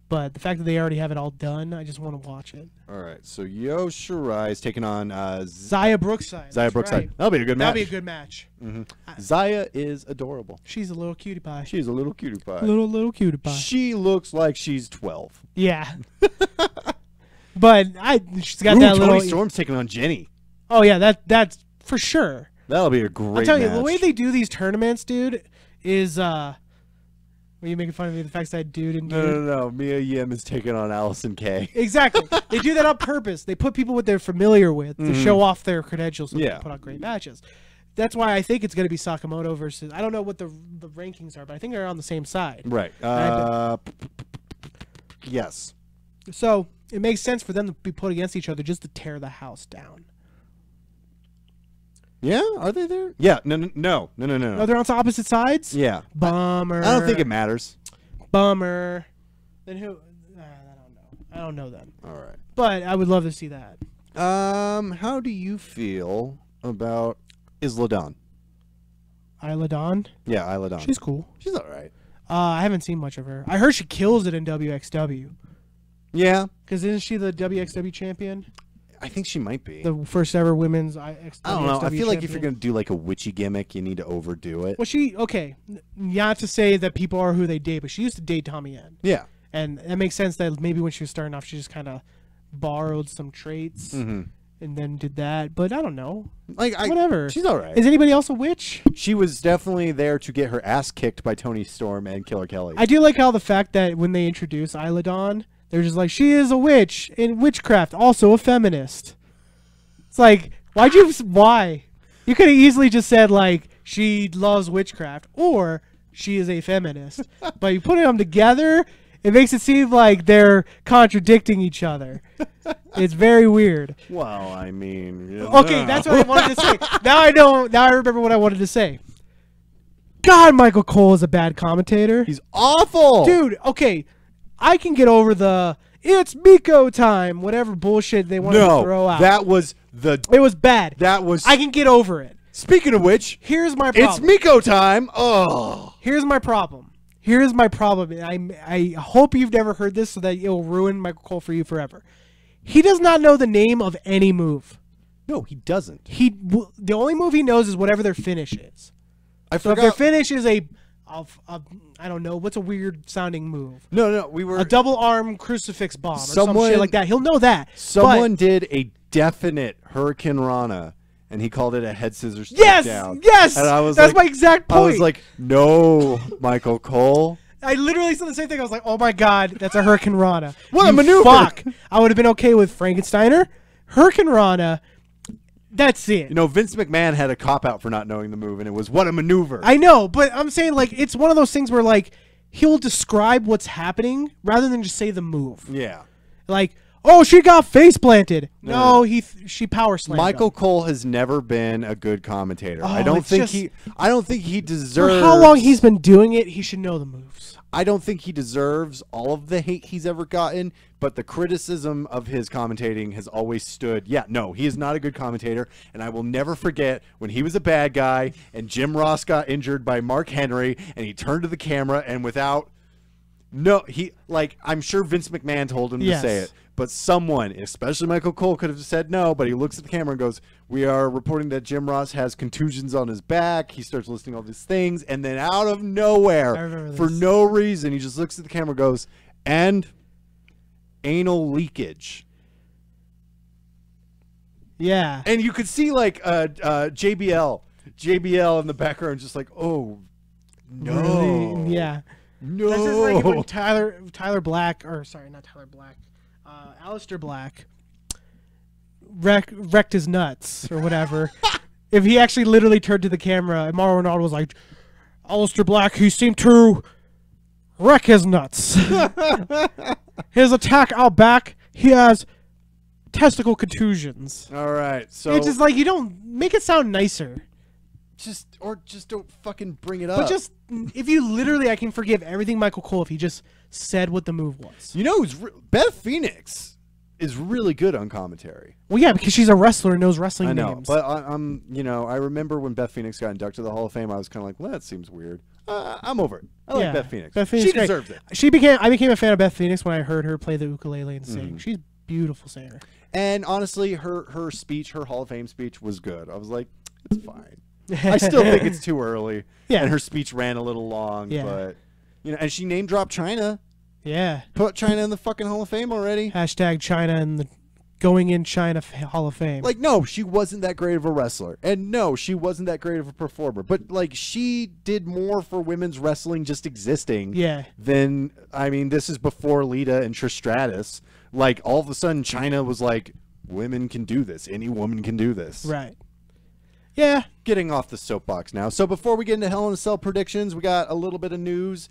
But the fact that they already have it all done, I just want to watch it. All right. So Io Shirai is taking on Zaya Brookside. Zaya Brookside. Right. That'll be a good match. That'll be a good match. Mm-hmm. Zaya is adorable. She's a little cutie pie. She's a little cutie pie. Little cutie pie. She looks like she's 12. Yeah. But she's got that little. Toni Storm's taking on Jenny. Oh yeah, that's for sure. That'll be a great. I'm telling match. you, the way they do these tournaments, dude, is Were you making fun of me the fact that dude and dude? No. Mia Yim is taking on Allison Kay. Exactly. They do that on purpose. They put people what they're familiar with to show off their credentials so they can put on great matches. That's why I think it's going to be Sakamoto versus... I don't know what the rankings are, but I think they're on the same side. Right. Yes. So it makes sense for them to be put against each other just to tear the house down. Yeah? Are they there? Yeah. No. Oh, they're on opposite sides? Yeah. Bummer. I don't think it matters. Bummer. Then who... I don't know. I don't know them. All right. But I would love to see that. How do you feel about Isla Dawn? Isla Dawn? Yeah, Isla Dawn. She's cool. She's all right. I haven't seen much of her. I heard she kills it in WXW. Yeah. Because isn't she the WXW champion? I think she might be. The first ever women's WXW I don't know. I feel like if champion? you're going to do like a witchy gimmick, you need to overdo it. Well, okay. Not to say that people are who they date, but she used to date Tommy End. Yeah. And that makes sense that maybe when she was starting off, she just kind of borrowed some traits and then did that. But I don't know. Whatever. She's all right. Is anybody else a witch? She was definitely there to get her ass kicked by Toni Storm and Killer Kelly. I do like how the fact that when they introduce Isla Dawn, they're just like, she is a witch in witchcraft, also a feminist. It's like, why? You could have easily just said, like, she loves witchcraft or she is a feminist. But you put them together, it makes it seem like they're contradicting each other. It's very weird. Well, I mean... Okay, that's what I wanted to say. Now I remember what I wanted to say. God, Michael Cole is a bad commentator. He's awful! Dude, okay, I can get over it's Miko time. Whatever bullshit they wanted to throw out. that was It was bad. that was. I can get over it. Speaking of which, Here's my problem. it's Miko time. Oh, Here's my problem. Here's my problem. I hope you've never heard this so that it'll ruin Michael Cole for you forever. He does not know the name of any move. no, he doesn't. The only move he knows is whatever their finish is. I So if forgot. their finish is a I don't know, what's a weird sounding move? no, we were. A double arm crucifix bomb or some Someone- shit like that. He'll know that. Someone But did a definite Hurricane Rana, and he called it a head scissors yes, takedown. yes. And I was That's like, my exact point. I was like, no, Michael Cole. I literally said the same thing. I was like, "Oh my god, that's a Hurricane Rana." What a You maneuver. Fuck. I would have been okay with Frankensteiner, Hurricane Rana. That's it. You know, Vince McMahon had a cop out for not knowing the move, and it was what a maneuver. I know, but I'm saying like it's one of those things where like he'll describe what's happening rather than just say the move. yeah. Like, oh, she got face planted. No, she power slammed. Michael him. Cole has never been a good commentator. Oh, I don't it's think just- I don't think he deserves. For how long he's been doing it, he should know the moves. I don't think he deserves all of the hate he's ever gotten, but the criticism of his commentating has always stood. Yeah, no, he is not a good commentator, and I will never forget when he was a bad guy and Jim Ross got injured by Mark Henry, and he turned to the camera and without I'm sure Vince McMahon told him Yes. to say it, but someone, especially Michael Cole, could have said no, but he looks at the camera and goes, "We are reporting that Jim Ross has contusions on his back." He starts listing all these things, and then out of I nowhere, remember for this. no reason, he just looks at the camera and goes, "And anal leakage." Yeah. And you could see like JBL in the background just like, "Oh, no." Really? Yeah. No. This is like when Tyler Black, or sorry, not Tyler Black, Aleister Black wrecked his nuts or whatever. If he actually literally turned to the camera and Mauro Ronaldo was like, Aleister Black, he seemed to wreck his nuts. His attack out back, he has testicle contusions. All right. So It's just like, you don't make it sound nicer. just don't fucking bring it up. But just, if you literally, I can forgive everything Michael Cole if he just said what the move was. You know, Beth Phoenix is really good on commentary. Well, yeah, because she's a wrestler and knows wrestling I know, names. but I'm, I remember when Beth Phoenix got inducted to the Hall of Fame, I was kind of like, well, that seems weird. I'm over it. I like Beth Phoenix. Beth Phoenix She is great. deserves it. I became a fan of Beth Phoenix when I heard her play the ukulele and sing. Mm-hmm. She's a beautiful singer. And honestly, her speech, her Hall of Fame speech was good. I was like, it's fine. I still think it's too early. Yeah. And her speech ran a little long, Yeah. but and she name dropped China. Yeah. Put China in the fucking Hall of Fame already. Hashtag China and the going in China Hall of Fame. Like, no, she wasn't that great of a wrestler. And no, she wasn't that great of a performer. But, like, she did more for women's wrestling just existing Yeah. than, I mean, this is before Lita and Trish Stratus. Like, all of a sudden, China was like, women can do this. Any woman can do this. Right. Yeah. Getting off the soapbox now. So before we get into Hell in a Cell predictions, we got a little bit of news.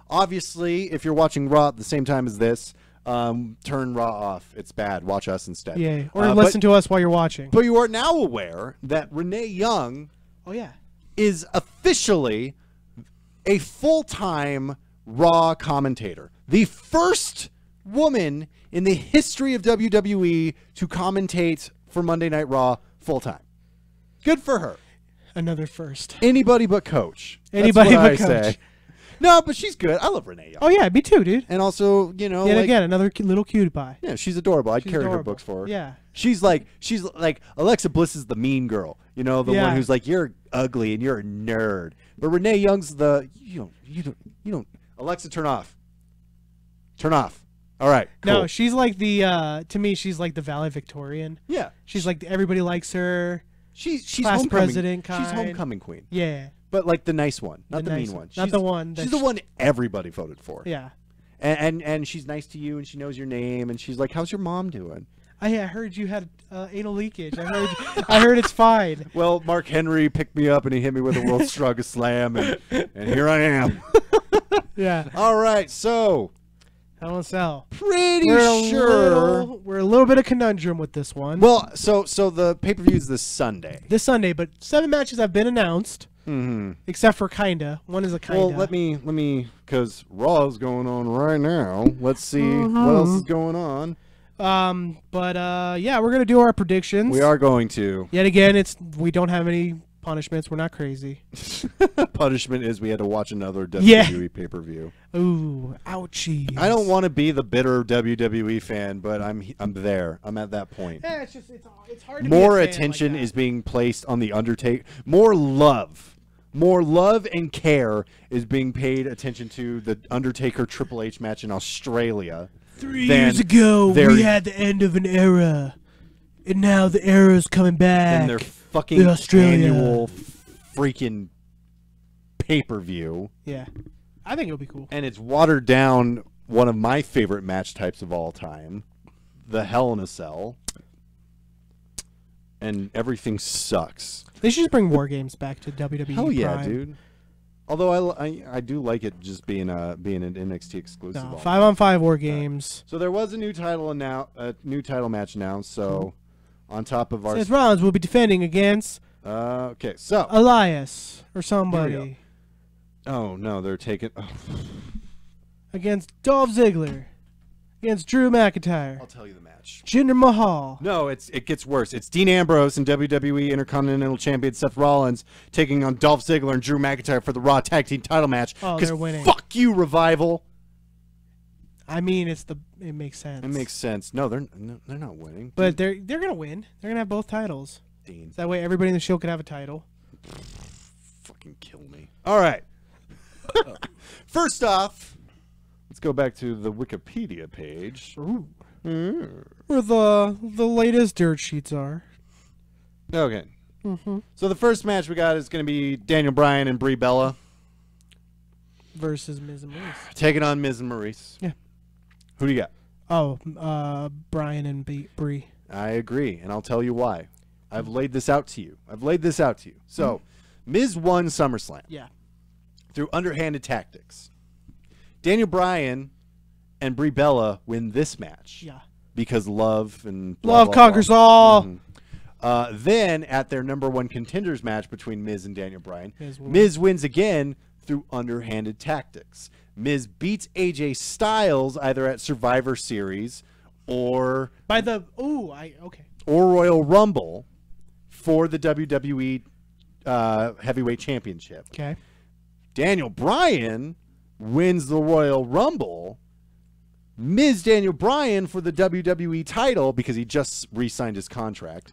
Obviously, if you're watching Raw at the same time as this, turn Raw off. It's bad. Watch us instead. Yeah. Or listen to us while you're watching. But you are now aware that Renee Young Oh, yeah. is officially a full-time Raw commentator. The first woman in the history of WWE to commentate for Monday Night Raw full-time. Good for her. Another first. Anybody but Coach. That's Anybody what but I Coach. say. No, but she's good. I love Renee Young. Oh, yeah. Me too, dude. And also, Yet like, again, another little cutie pie. yeah, she's adorable. I'd She's carry her adorable. books for her. Yeah. She's like Alexa Bliss is the mean girl. You know, the Yeah. one who's like, you're ugly and you're a nerd. But Renee Young's the you don't Alexa, turn off. Turn off. All right. Cool. No, she's like the to me she's like the valedictorian. Yeah. She's like everybody likes her. She's class homecoming. president She's kind. homecoming queen. Yeah. But like the nice one, not the nice mean one. one. Not She's- the one that She's the one everybody voted for. Yeah. And she's nice to you and she knows your name and she's like, "How's your mom doing?" I heard you had anal leakage. I heard it's fine. Well, Mark Henry picked me up and he hit me with a World's Strongest Slam and here I am. Yeah. All right, so Hell in a Cell. Pretty We're sure. we're a little bit of conundrum with this one. Well, so the pay-per-view is this Sunday. This Sunday, but 7 matches have been announced, Mm-hmm. except for kinda. One is a kinda. Well, let me, because Raw is going on right now. Let's see what else is going on. Yeah, we're gonna do our predictions. We are going to. Yet again, we don't have any punishments. We're not crazy. Punishment is we had to watch another Yeah. WWE pay-per-view. Ooh, ouchie. I don't want to be the bitter WWE fan, but I'm there. I'm at that point. Yeah, it's hard to More be a fan attention like that. is being placed on the Undertaker. More love and care is being paid attention to the Undertaker Triple H match in Australia. 3 than years ago, their- we had the end of an era, and now the era's coming back. And their fucking Australia. annual freaking pay-per-view. Yeah, I think it'll be cool. And it's watered down one of my favorite match types of all time, the Hell in a Cell. And everything sucks. They should just bring War Games back to WWE. Hell yeah, Prime. dude. Although I do like it just being an NXT exclusive. No, all 5-on-5 War Games. So there was a new title match announced. So on top of our Seth Rollins will be defending against okay, so Elias or Here we somebody. oh no, they're taking. Oh, Against Dolph Ziggler. Against Drew McIntyre. I'll tell you the match. Jinder Mahal. No, it gets worse. It's Dean Ambrose and WWE Intercontinental Champion Seth Rollins taking on Dolph Ziggler and Drew McIntyre for the Raw Tag Team Title match. Oh, 'Cause they're winning. Fuck you, Revival. I mean, it makes sense. It makes sense. No, they're not winning. But they're gonna win. They're gonna have both titles. Dean, That way, everybody in the show can have a title. fucking kill me. All right. First off, let's go back to the Wikipedia page. Where the latest dirt sheets are. Okay. So the first match we got is going to be Daniel Bryan and Brie Bella Versus Miz and Maurice. taking on Miz and Maurice. Yeah. Who do you got? Oh, Brian and Brie. I agree, and I'll tell you why. I've laid this out to you. So, Miz won SummerSlam Yeah. through underhanded tactics. Daniel Bryan and Brie Bella win this match Yeah. because love and blah, Love blah, conquers blah. all. Then at their #1 contenders match between Miz and Daniel Bryan, Miz wins. Miz wins again through underhanded tactics. Miz beats AJ Styles either at Survivor Series or By the okay. Royal Rumble for the WWE Heavyweight Championship. Okay. Daniel Bryan wins the Royal Rumble. Miz Daniel Bryan for the WWE title because he just re-signed his contract.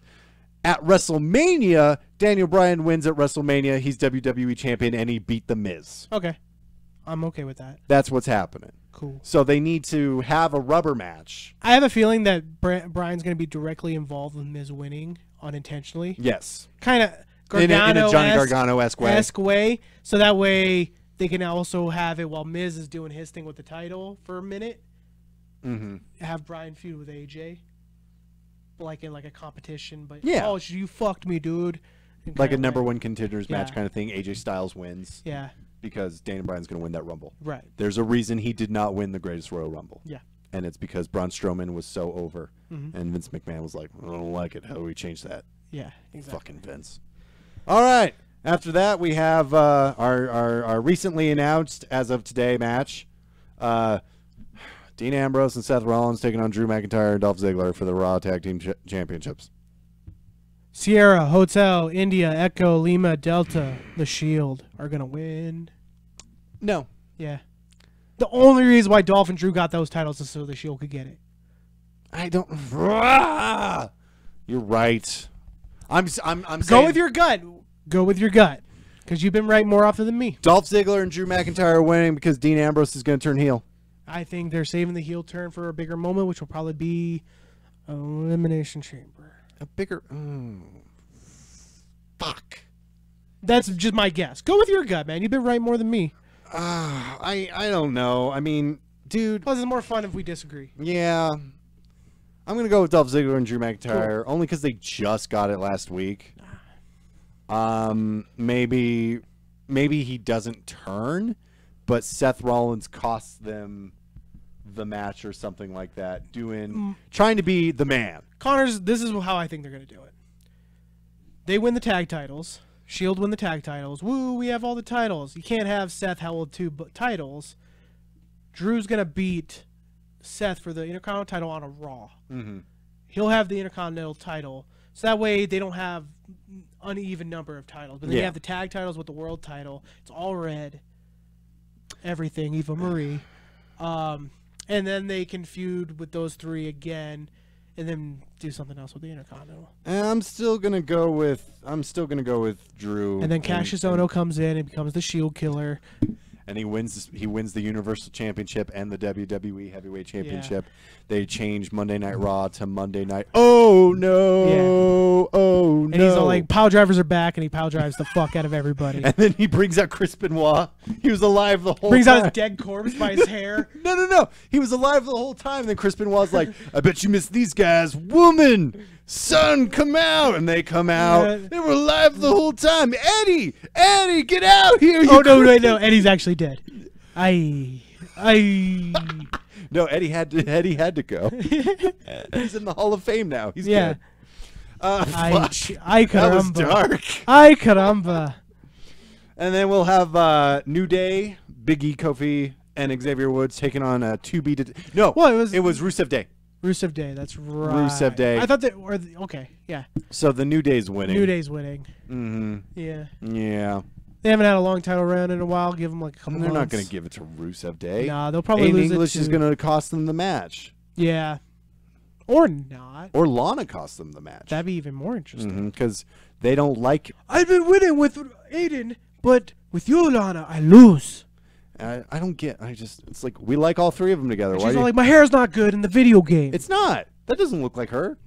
At WrestleMania, Daniel Bryan wins at WrestleMania. He's WWE champion and he beat The Miz. Okay. I'm okay with that. That's what's happening. Cool. So they need to have a rubber match. I have a feeling that Brian's going to be directly involved with Miz winning unintentionally. Yes. Kind of In a Gargano Johnny Gargano-esque way. So that way they can also have it while Miz is doing his thing with the title for a minute. Mm-hmm. Have Brian feud with AJ. Like in like a competition. But Yeah. oh, you fucked me, dude. And Like a kinda #1 contenders match Yeah. kind of thing. AJ Styles wins Yeah. because Daniel Bryan's going to win that Rumble. Right. There's a reason he did not win the Greatest Royal Rumble. Yeah. And it's because Braun Strowman was so over. Mhm. And Vince McMahon was like, I don't like it. How do we change that? Yeah. Exactly. Fucking Vince. All right. After that, we have our recently announced, as of today, match. Dean Ambrose and Seth Rollins taking on Drew McIntyre and Dolph Ziggler for the Raw Tag Team Championships. Sierra, Hotel, India, Echo, Lima, Delta, The Shield are going to win. No. Yeah. The only reason why Dolph and Drew got those titles is so The Shield could get it. I don't. You're right. I'm Go saying with your gut. Go with your gut. Because you've been right more often than me. Dolph Ziggler and Drew McIntyre are winning because Dean Ambrose is going to turn heel. I think they're saving the heel turn for a bigger moment, which will probably be Elimination Chamber. A bigger. Fuck. That's just my guess. Go with your gut, man. You've been right more than me. I don't know. I mean, dude. Plus, it's more fun if we disagree. Yeah. I'm going to go with Dolph Ziggler and Drew McIntyre only because they just got it last week. Maybe he doesn't turn, but Seth Rollins costs them the match or something like that, trying to be the man. Connor's. This is how I think they're gonna do it. They win the tag titles. Shield win the tag titles. Woo! We have all the titles. You can't have Seth hold 2 titles. Drew's gonna beat Seth for the Intercontinental title on a Raw. Mm-hmm. He'll have the Intercontinental title, so that way they don't have uneven number of titles. But then you have the tag titles with the world title. It's all red. Everything, Eva Marie. And then they can feud with those 3 again, and then do something else with the Intercontinental. I'm still gonna go with Drew. And then Cassius Ohno comes in and becomes the Shield Killer. And he wins the Universal Championship and the WWE Heavyweight Championship. They changed Monday Night Raw to Monday Night. Oh no! Yeah. Oh no! And he's all like, "Pile drivers are back," and he pile drives the fuck out of everybody. And then he brings out Chris Benoit. He was alive the whole time. Brings out his dead corpse by his hair. No. He was alive the whole time. And then Chris Benoit's like, "I bet you missed these guys. Woman, son, come out!" And they come out. Yeah. They were alive the whole time. Eddie, get out here! Oh no, no, Eddie's actually dead. No, Eddie had to go. He's in the Hall of Fame now. He's good. Fuck. That was dark. Ay caramba. And then we'll have New Day, Big E, Kofi, and Xavier Woods taking on a 2B. No, well, it was Rusev Day. Rusev Day, that's right. Rusev Day. I thought that were okay. Yeah. So the New Day's winning. New Day's winning. Mm-hmm. Yeah. Yeah. They haven't had a long title run in a while. Give them like a couple. They're months. not going to give it to Rusev Day. Nah, they'll probably Aiden lose English it is going to cost them the match. Yeah. Or not. Or Lana cost them the match. That'd be even more interesting. Because they don't like. I've been winning with Aiden, but with you, Lana, I lose. I don't get. It's like we like all 3 of them together. And Why she's all like, my hair's not good in the video game. It's not. That doesn't look like her.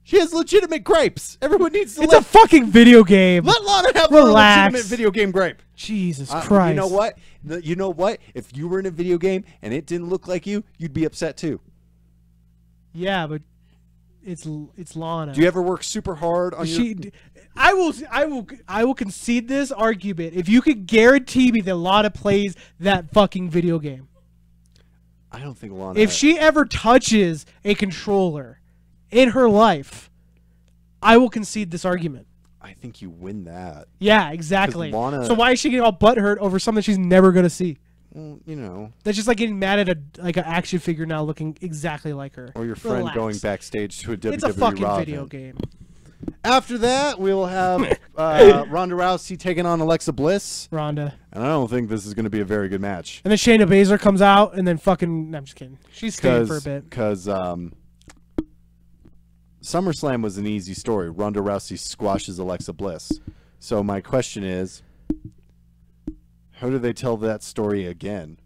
She has legitimate gripes. Everyone needs to. It's a fucking video game. Let Lana have a legitimate video game gripe. Jesus Christ. You know what? You know what? If you were in a video game and it didn't look like you'd be upset too. Yeah, but it's Lana. Do you ever work super hard on your? I will concede this argument if you could guarantee me that Lana plays that fucking video game. I don't think Lana. If she ever touches a controller in her life, I will concede this argument. I think you win that. Yeah, exactly. Lana, so why is she getting all butthurt over something she's never gonna see? Well, you know. That's just like getting mad at an action figure now looking exactly like her. Or your friend going backstage to a WWE It's a fucking Raw video event. game. After that, we'll have Ronda Rousey taking on Alexa Bliss. Ronda. And I don't think this is going to be a very good match. And then Shayna Baszler comes out, and then fucking... No, I'm just kidding. She's staying for a bit. Because SummerSlam was an easy story. Ronda Rousey squashes Alexa Bliss. So my question is, how do they tell that story again?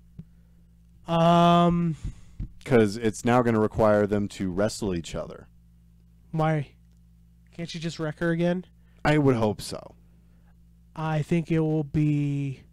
Because it's now going to require them to wrestle each other. Why? Can't you just wreck her again? I would hope so. I think it will be...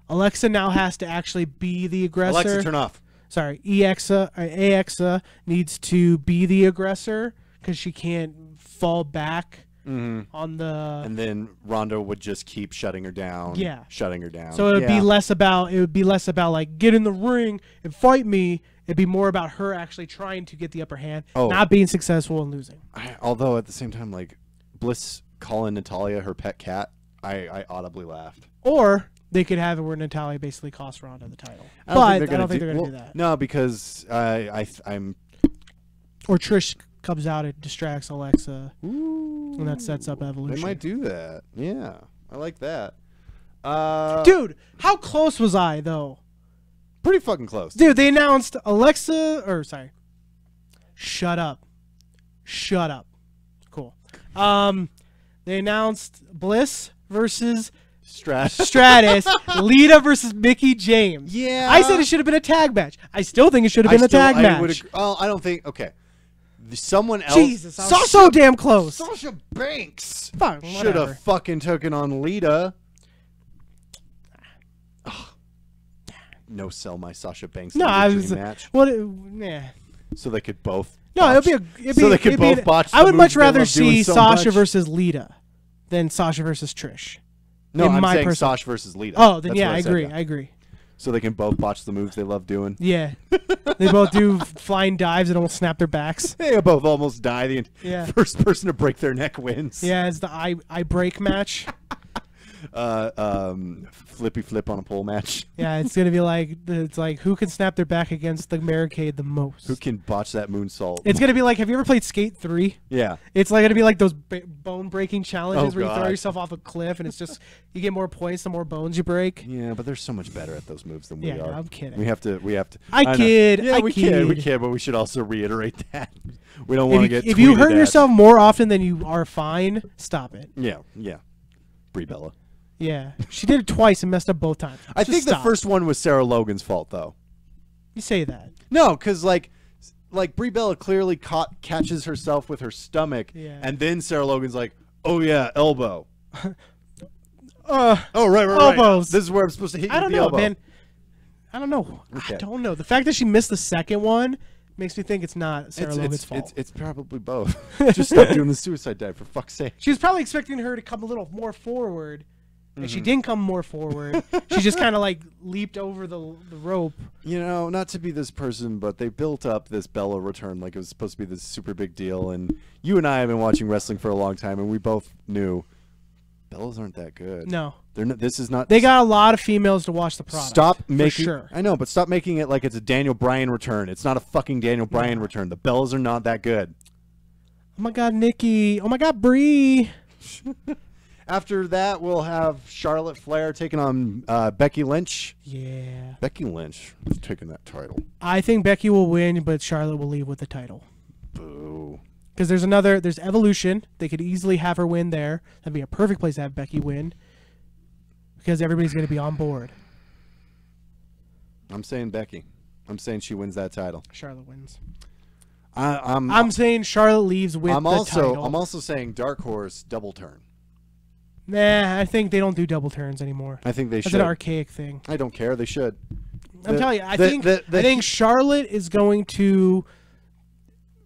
Alexa now has to actually be the aggressor. Alexa, turn off. Sorry, Alexa needs to be the aggressor because she can't fall back on the... And then Ronda would just keep shutting her down. Yeah. Shutting her down. So it would be less about... It would be less about, like, get in the ring and fight me. It'd be more about her actually trying to get the upper hand, not being successful and losing. Although at the same time, like, Bliss calling Natalya her pet cat, I audibly laughed. Or they could have it where Natalya basically costs Ronda the title. But I don't think they're going to do that. No, because I'm... Or Trish comes out and distracts Alexa, and that sets up Evolution. They might do that. Yeah, I like that. Dude, how close was I, though? Pretty fucking close. Dude, they announced Alexa... Or, sorry. Shut up. Shut up. Cool. They announced Bliss versus Stratus, Lita versus Mickie James. Yeah. I said it should have been a tag match. I still think it should have been a tag match. I don't think... Okay. Someone else... Jesus, I was so damn close. Sasha Banks Fuck, should have fucking taken on Lita. No sell my Sasha Banks match. Yeah. So they could both... No, botch. so they could both botch. I would much rather doing see so Sasha much. versus Lita than Sasha versus Trish. No, I'm saying Sasha versus Lita. Oh, then That's yeah, what I said, agree. yeah. I agree. so they can both botch the moves they love doing. Yeah. They both do flying dives that almost snap their backs. They both almost die. The Yeah. first person to break their neck wins. Yeah, it's the eye break match. Flippy flip on a pole match. Yeah, it's gonna be like who can snap their back against the barricade the most. Who can botch that moonsault? It's gonna be like, have you ever played Skate 3? Yeah. It's like gonna be like those bone breaking challenges where you throw God. yourself off a cliff and it's just you get more points the more bones you break. Yeah, but they're so much better at those moves than we Yeah, are. no, I'm kidding. We have to. I know. kid. Yeah, I we kid. kid, but we should also reiterate that we don't want to get. If you tweeted hurt at. yourself more often than you are fine, stop it. Yeah. Brie Bella. Yeah, she did it twice and messed up both times. I Just think stop. the first one was Sarah Logan's fault, though. You say that. No, because like Brie Bella clearly catches herself with her stomach, Yeah. and then Sarah Logan's like, "Oh yeah, elbow." Uh, Oh right. Elbows. This is where I'm supposed to hit you I don't with the know, elbow. man. I don't know. Okay. I don't know. The fact that she missed the second one makes me think it's not Sarah Logan's fault. It's probably both. Just stop doing the suicide dive for fuck's sake. She was probably expecting her to come a little more forward, and she didn't come more forward. She just kind of like leaped over the rope. You know, not to be this person, but they built up this Bella return like it was supposed to be this super big deal. And you and I have been watching wrestling for a long time, and we both knew Bellas aren't that good. No, They're not. This is not. they got a lot of females to watch the product. Stop for making. sure. I know, but stop making it like it's a Daniel Bryan return. It's not a fucking Daniel Bryan return. The Bellas are not that good. Oh my God, Nikki. Oh my God, Brie. After that, we'll have Charlotte Flair taking on Becky Lynch. Yeah. Becky Lynch is taking that title. I think Becky will win, but Charlotte will leave with the title. Boo. Because there's Evolution. They could easily have her win there. That'd be a perfect place to have Becky win. Because everybody's going to be on board. I'm saying Becky. I'm saying she wins that title. Charlotte wins. I'm I'm saying Charlotte leaves with I'm the also title. I'm also saying Dark Horse double turn. Nah, I think they don't do double turns anymore. I think they That's should. an archaic thing. I don't care. They should. I'm The- telling you, I the- think the- I think Charlotte is going to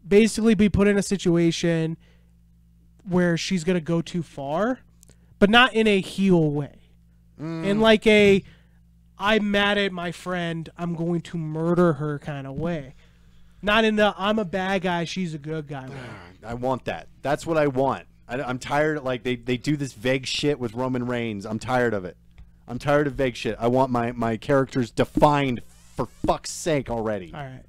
basically be put in a situation where she's going to go too far, but not in a heel way. In like a I'm mad at my friend, I'm going to murder her kind of way. Not in the I'm a bad guy, she's a good guy way. I want that. That's what I want. I'm tired. Like they do this vague shit with Roman Reigns. I'm tired of it. I'm tired of vague shit. I want my characters defined for fuck's sake already. All right.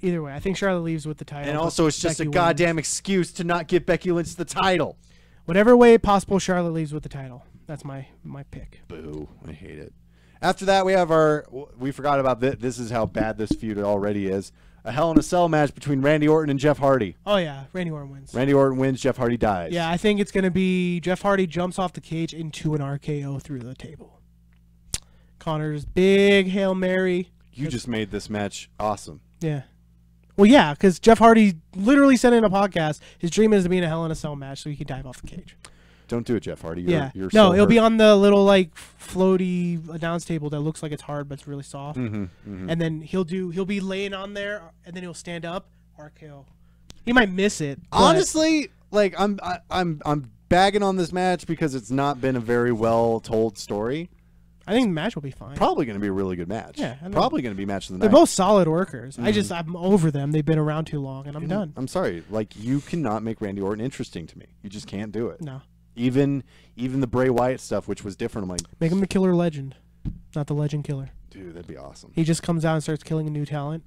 Either way, I think Charlotte leaves with the title. And but also, it's just Becky a wins. goddamn excuse to not give Becky Lynch the title. Whatever way possible, Charlotte leaves with the title. That's my pick. Boo. I hate it. After that, we have we forgot about this. This is how bad this feud already is. A Hell in a Cell match between Randy Orton and Jeff Hardy. Oh yeah, Randy Orton wins. Randy Orton wins. Jeff Hardy dies. Yeah, I think it's going to be Jeff Hardy jumps off the cage into an RKO through the table. Connor's big Hail Mary. You just made this match awesome. Yeah. Well, yeah, because Jeff Hardy literally said in a podcast his dream is to be in a Hell in a Cell match so he can dive off the cage. Don't do it, Jeff Hardy. You're You're no, so it'll be hurt. on the little like floaty announce table that looks like it's hard but it's really soft. Mm-hmm. And then he'll be laying on there and then he'll stand up RKO. He might miss it. But Honestly, like I'm bagging on this match because it's not been a very well told story. I think the match will be fine. Probably going to be a really good match. Yeah, I mean, probably going to be match of the They're night. both solid workers. I'm over them. They've been around too long, and I'm done. I'm sorry. Like you cannot make Randy Orton interesting to me. You just can't do it. No, Even the Bray Wyatt stuff, which was different. I'm like, make him the killer legend, not the legend killer. dude, that'd be awesome. He just comes out and starts killing a new talent.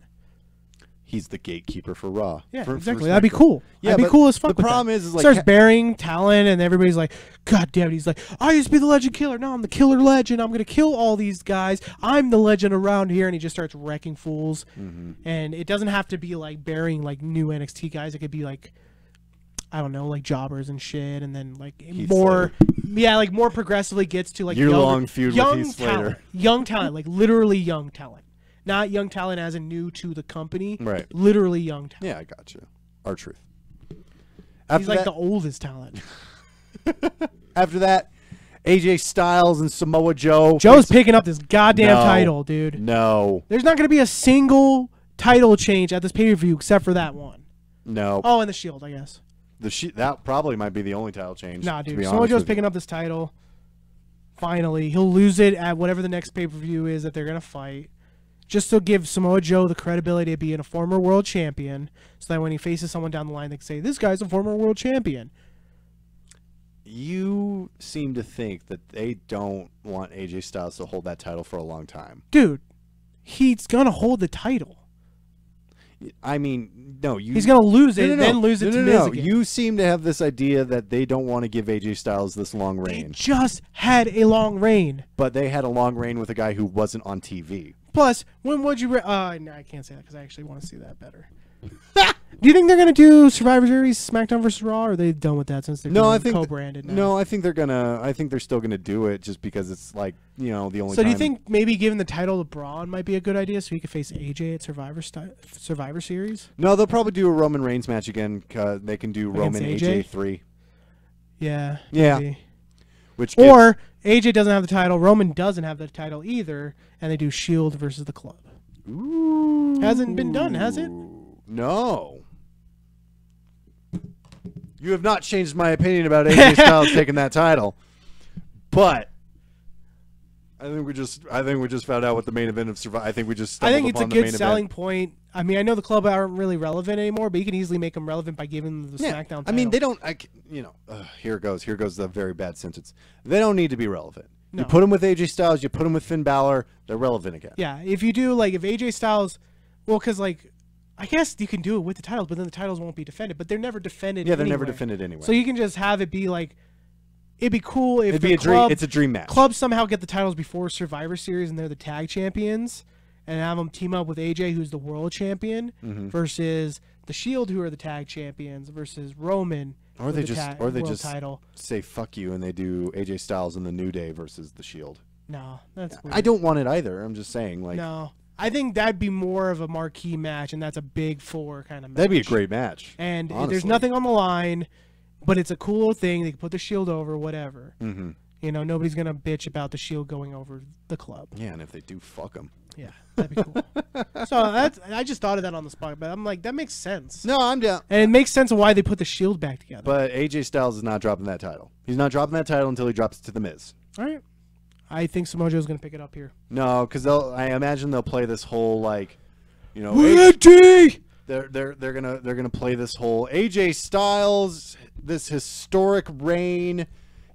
He's the gatekeeper for Raw. Yeah, For exactly. That'd be SmackDown. cool. Yeah, That'd be but cool as fuck. the with problem that. is like starts burying talent, and everybody's like, "God damn it!" He's like, "I used to be the legend killer. Now I'm the killer legend. I'm gonna kill all these guys. I'm the legend around here." And he just starts wrecking fools. And it doesn't have to be like burying like new NXT guys. It could be like, I don't know, like jobbers and shit, and then like more, like more progressively gets to like Year-long feud with young Heath Slater. talent, young talent, like literally young talent. Not young talent as in new to the company. Right. Literally young talent. Yeah, I got you. R-Truth. He's like the oldest talent. After that, AJ Styles and Samoa Joe. Joe's picking up this goddamn No. title, dude. No. There's not going to be a single title change at this pay-per-view except for that one. No. Oh, and the Shield, I guess. That probably might be the only title change. Nah, to dude. be Samoa honest Joe's with you. picking up this title. Finally, he'll lose it at whatever the next pay-per-view is that they're gonna fight, just to give Samoa Joe the credibility of being a former world champion, so that when he faces someone down the line, they can say, "This guy's a former world champion." You seem to think that they don't want AJ Styles to hold that title for a long time. Dude, he's gonna hold the title. I mean, no, He's gonna lose it, and then lose it to Miz again. You seem to have this idea that they don't want to give AJ Styles this long They reign. just had a long reign. But they had a long reign with a guy who wasn't on TV. Plus, when would you? No, I can't say that because I actually want to see that better. Do you think they're gonna do Survivor Series SmackDown versus Raw? Or are they done with that since they're co-branded now? No, I think they're gonna. I think they're still gonna do it just because it's like the only. So do you think maybe giving the title to Braun might be a good idea so he could face AJ at Survivor Series? No, they'll probably do a Roman Reigns match again. They can do Roman AJ? AJ 3. Yeah. Yeah. Maybe. Which or AJ doesn't have the title, Roman doesn't have the title either, and they do Shield versus the Club. Ooh. Hasn't been done, has it? No. You have not changed my opinion about AJ Styles taking that title, but I think we just found out what the main event of Survivor. I think we just. I think it's a good selling event. point. I mean, I know the Club aren't really relevant anymore, but you can easily make them relevant by giving them the SmackDown title. I mean, they don't. Here goes the very bad sentence. They don't need to be relevant. No. You put them with AJ Styles. You put them with Finn Balor. They're relevant again. Yeah, if you do if AJ Styles, well, because I guess you can do it with the titles, but then the titles won't be defended. But they're never defended. Yeah, they're never defended anyway. So you can just have it be it'd be cool if it'd be a dream. It's a dream match. Clubs somehow get the titles before Survivor Series, and they're the tag champions, and have them team up with AJ, who's the world champion, versus the Shield, who are the tag champions, versus Roman. Or they just title. say fuck you, and they do AJ Styles and the New Day versus the Shield. No, that's weird. I don't want it either. I'm just saying, no. I think that'd be more of a marquee match, and that's a big four kind of match. That'd be a great match. And there's nothing on the line, but it's a cool thing. They can put the Shield over, whatever. Mm-hmm. Nobody's going to bitch about the Shield going over the Club. Yeah, and if they do, fuck them. Yeah, that'd be cool. So I just thought of that on the spot, but I'm like, that makes sense. No, I'm down. And it makes sense of why they put the Shield back together. But AJ Styles is not dropping that title. He's not dropping that title until he drops it to The Miz. All right. I think Samoa Joe's going to pick it up here. No, because I imagine they'll play this whole AJ! They're gonna play this whole AJ Styles, this historic reign.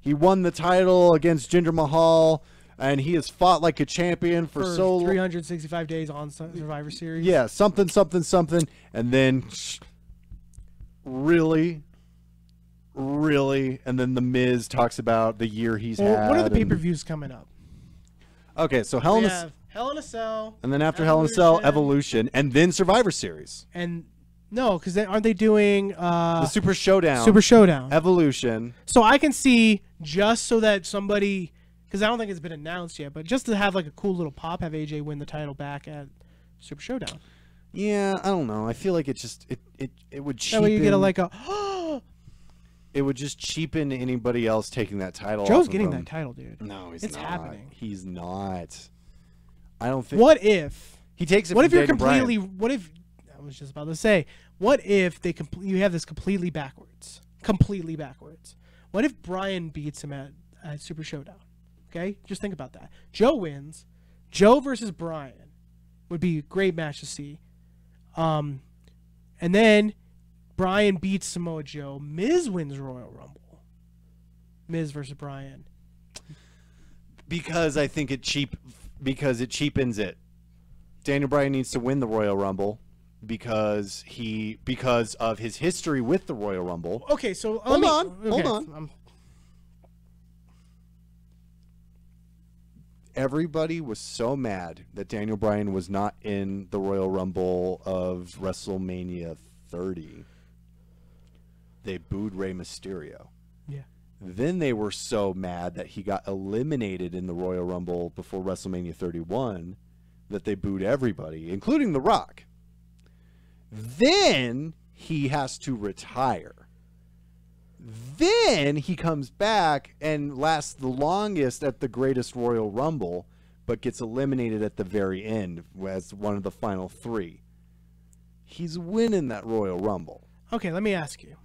He won the title against Jinder Mahal, and he has fought like a champion for so long. 365 days on Survivor Series. Yeah, something, and then really, and then The Miz talks about the year he's had. What are the pay-per-views coming up? Okay, so Hell in a Cell. And then after Hell in a Cell, Evolution, and then Survivor Series. And no, because aren't they doing the Super Showdown? Super Showdown. Evolution. So I can see, just so that somebody, because I don't think it's been announced yet, but just to have a cool little pop, have AJ win the title back at Super Showdown. Yeah, I don't know. I feel like it would cheapen. That way you get it would just cheapen anybody else taking that title. Joe's getting that title, dude. No, it's not. happening. He's not. I don't think. What if he takes it? What from if you're Daniel completely? Bryan? What if I was just about to say? What if you have this completely backwards? Completely backwards. What if Bryan beats him at Super Showdown? Okay, just think about that. Joe wins. Joe versus Bryan would be a great match to see. And then Bryan beats Samoa Joe. Miz wins Royal Rumble. Miz versus Bryan. Because I think it cheapens it. Daniel Bryan needs to win the Royal Rumble because of his history with the Royal Rumble. Okay, so hold on. Everybody was so mad that Daniel Bryan was not in the Royal Rumble of WrestleMania 30. They booed Rey Mysterio. Yeah. Then they were so mad that he got eliminated in the Royal Rumble before WrestleMania 31 that they booed everybody, including The Rock. Then he has to retire. Then he comes back and lasts the longest at the Greatest Royal Rumble, but gets eliminated at the very end as one of the final three. He's winning that Royal Rumble. Okay, let me ask you.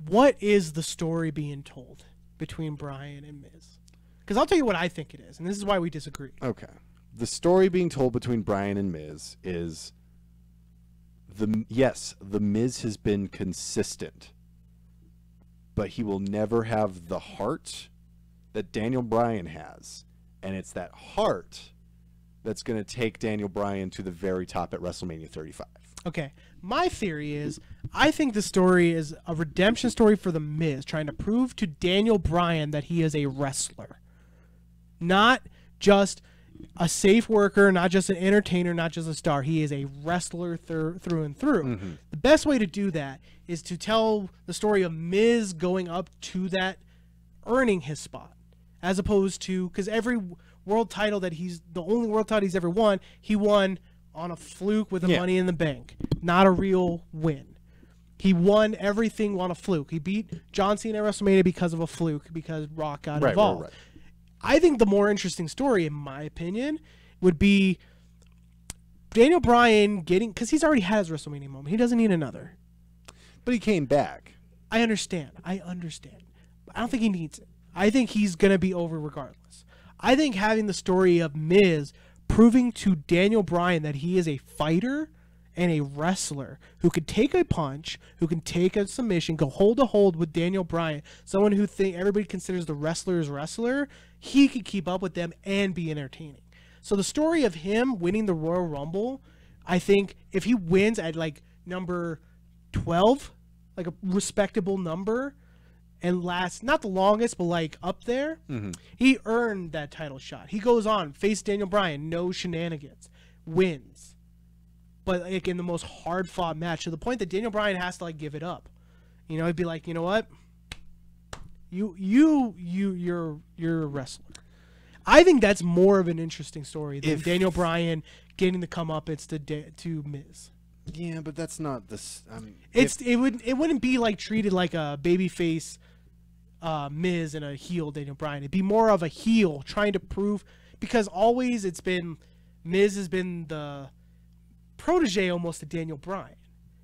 What is the story being told? between Bryan and Miz. Because I'll tell you what I think it is, and this is why we disagree. Okay. The story being told between Bryan and Miz is the Miz has been consistent, but he will never have the heart that Daniel Bryan has, and it's that heart that's going to take Daniel Bryan to the very top at WrestleMania 35. Okay, my theory is I think the story is a redemption story for The Miz, trying to prove to Daniel Bryan that he is a wrestler. Not just a safe worker, not just an entertainer, not just a star. He is a wrestler through and through. Mm-hmm. The best way to do that is to tell the story of Miz going up to that, earning his spot, as opposed to, because every world title that the only world title he's ever won, he won on a fluke with the Money in the Bank, not a real win. He won everything on a fluke. He beat John Cena at WrestleMania because of a fluke, because Rock got involved. Right. I think the more interesting story, in my opinion, would be Daniel Bryan getting, because he's already had his WrestleMania moment. He doesn't need another. But he came back. I understand. But I don't think he needs it. I think he's going to be over regardless. I think having the story of Miz proving to Daniel Bryan that he is a fighter and a wrestler who could take a punch, who can take a submission, go hold to hold with Daniel Bryan, someone who everybody considers the wrestler's wrestler, he could keep up with them and be entertaining. So the story of him winning the Royal Rumble, I think if he wins at like number 12, like a respectable number, and lasts not the longest, but like up there, he earned that title shot. He goes on, face Daniel Bryan, no shenanigans, wins. But like in the most hard fought match, to the point that Daniel Bryan has to like give it up. You know, he'd be like, you know what? You're a wrestler. I think that's more of an interesting story than Daniel Bryan getting the comeuppance to Miz. Yeah, but that's not this. I mean, it wouldn't be like treated like a babyface Miz and a heel Daniel Bryan. It'd be more of a heel trying to prove, because always it's been Miz has been the protege almost to Daniel Bryan,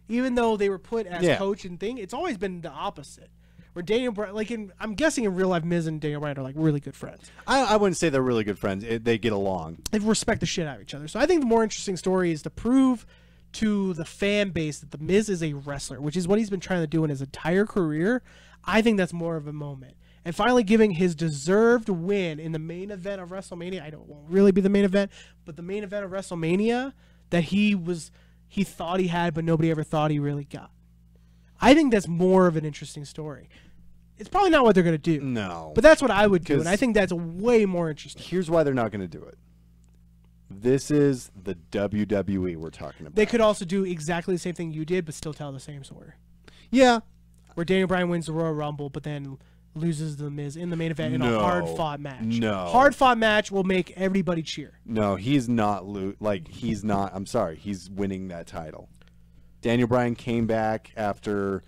even though they were put as coach and thing. It's always been the opposite. Where Daniel Bryan, like I'm guessing in real life, Miz and Daniel Bryan are like really good friends. I wouldn't say they're really good friends. They get along. They respect the shit out of each other. So I think the more interesting story is to prove to the fan base that the Miz is a wrestler, which is what he's been trying to do in his entire career. I think that's more of a moment. And finally giving his deserved win in the main event of WrestleMania. It won't really be the main event, but the main event of WrestleMania that he thought he had, but nobody ever thought he really got. I think that's more of an interesting story. It's probably not what they're going to do. No. But that's what I would do, and I think that's way more interesting. Here's why they're not going to do it. This is the WWE we're talking about. They could also do exactly the same thing you did, but still tell the same story. Yeah. Where Daniel Bryan wins the Royal Rumble, but then loses the Miz in the main event in a hard-fought match. No. Hard-fought match will make everybody cheer. No, he's not. He's not. I'm sorry. He's winning that title. Daniel Bryan came back after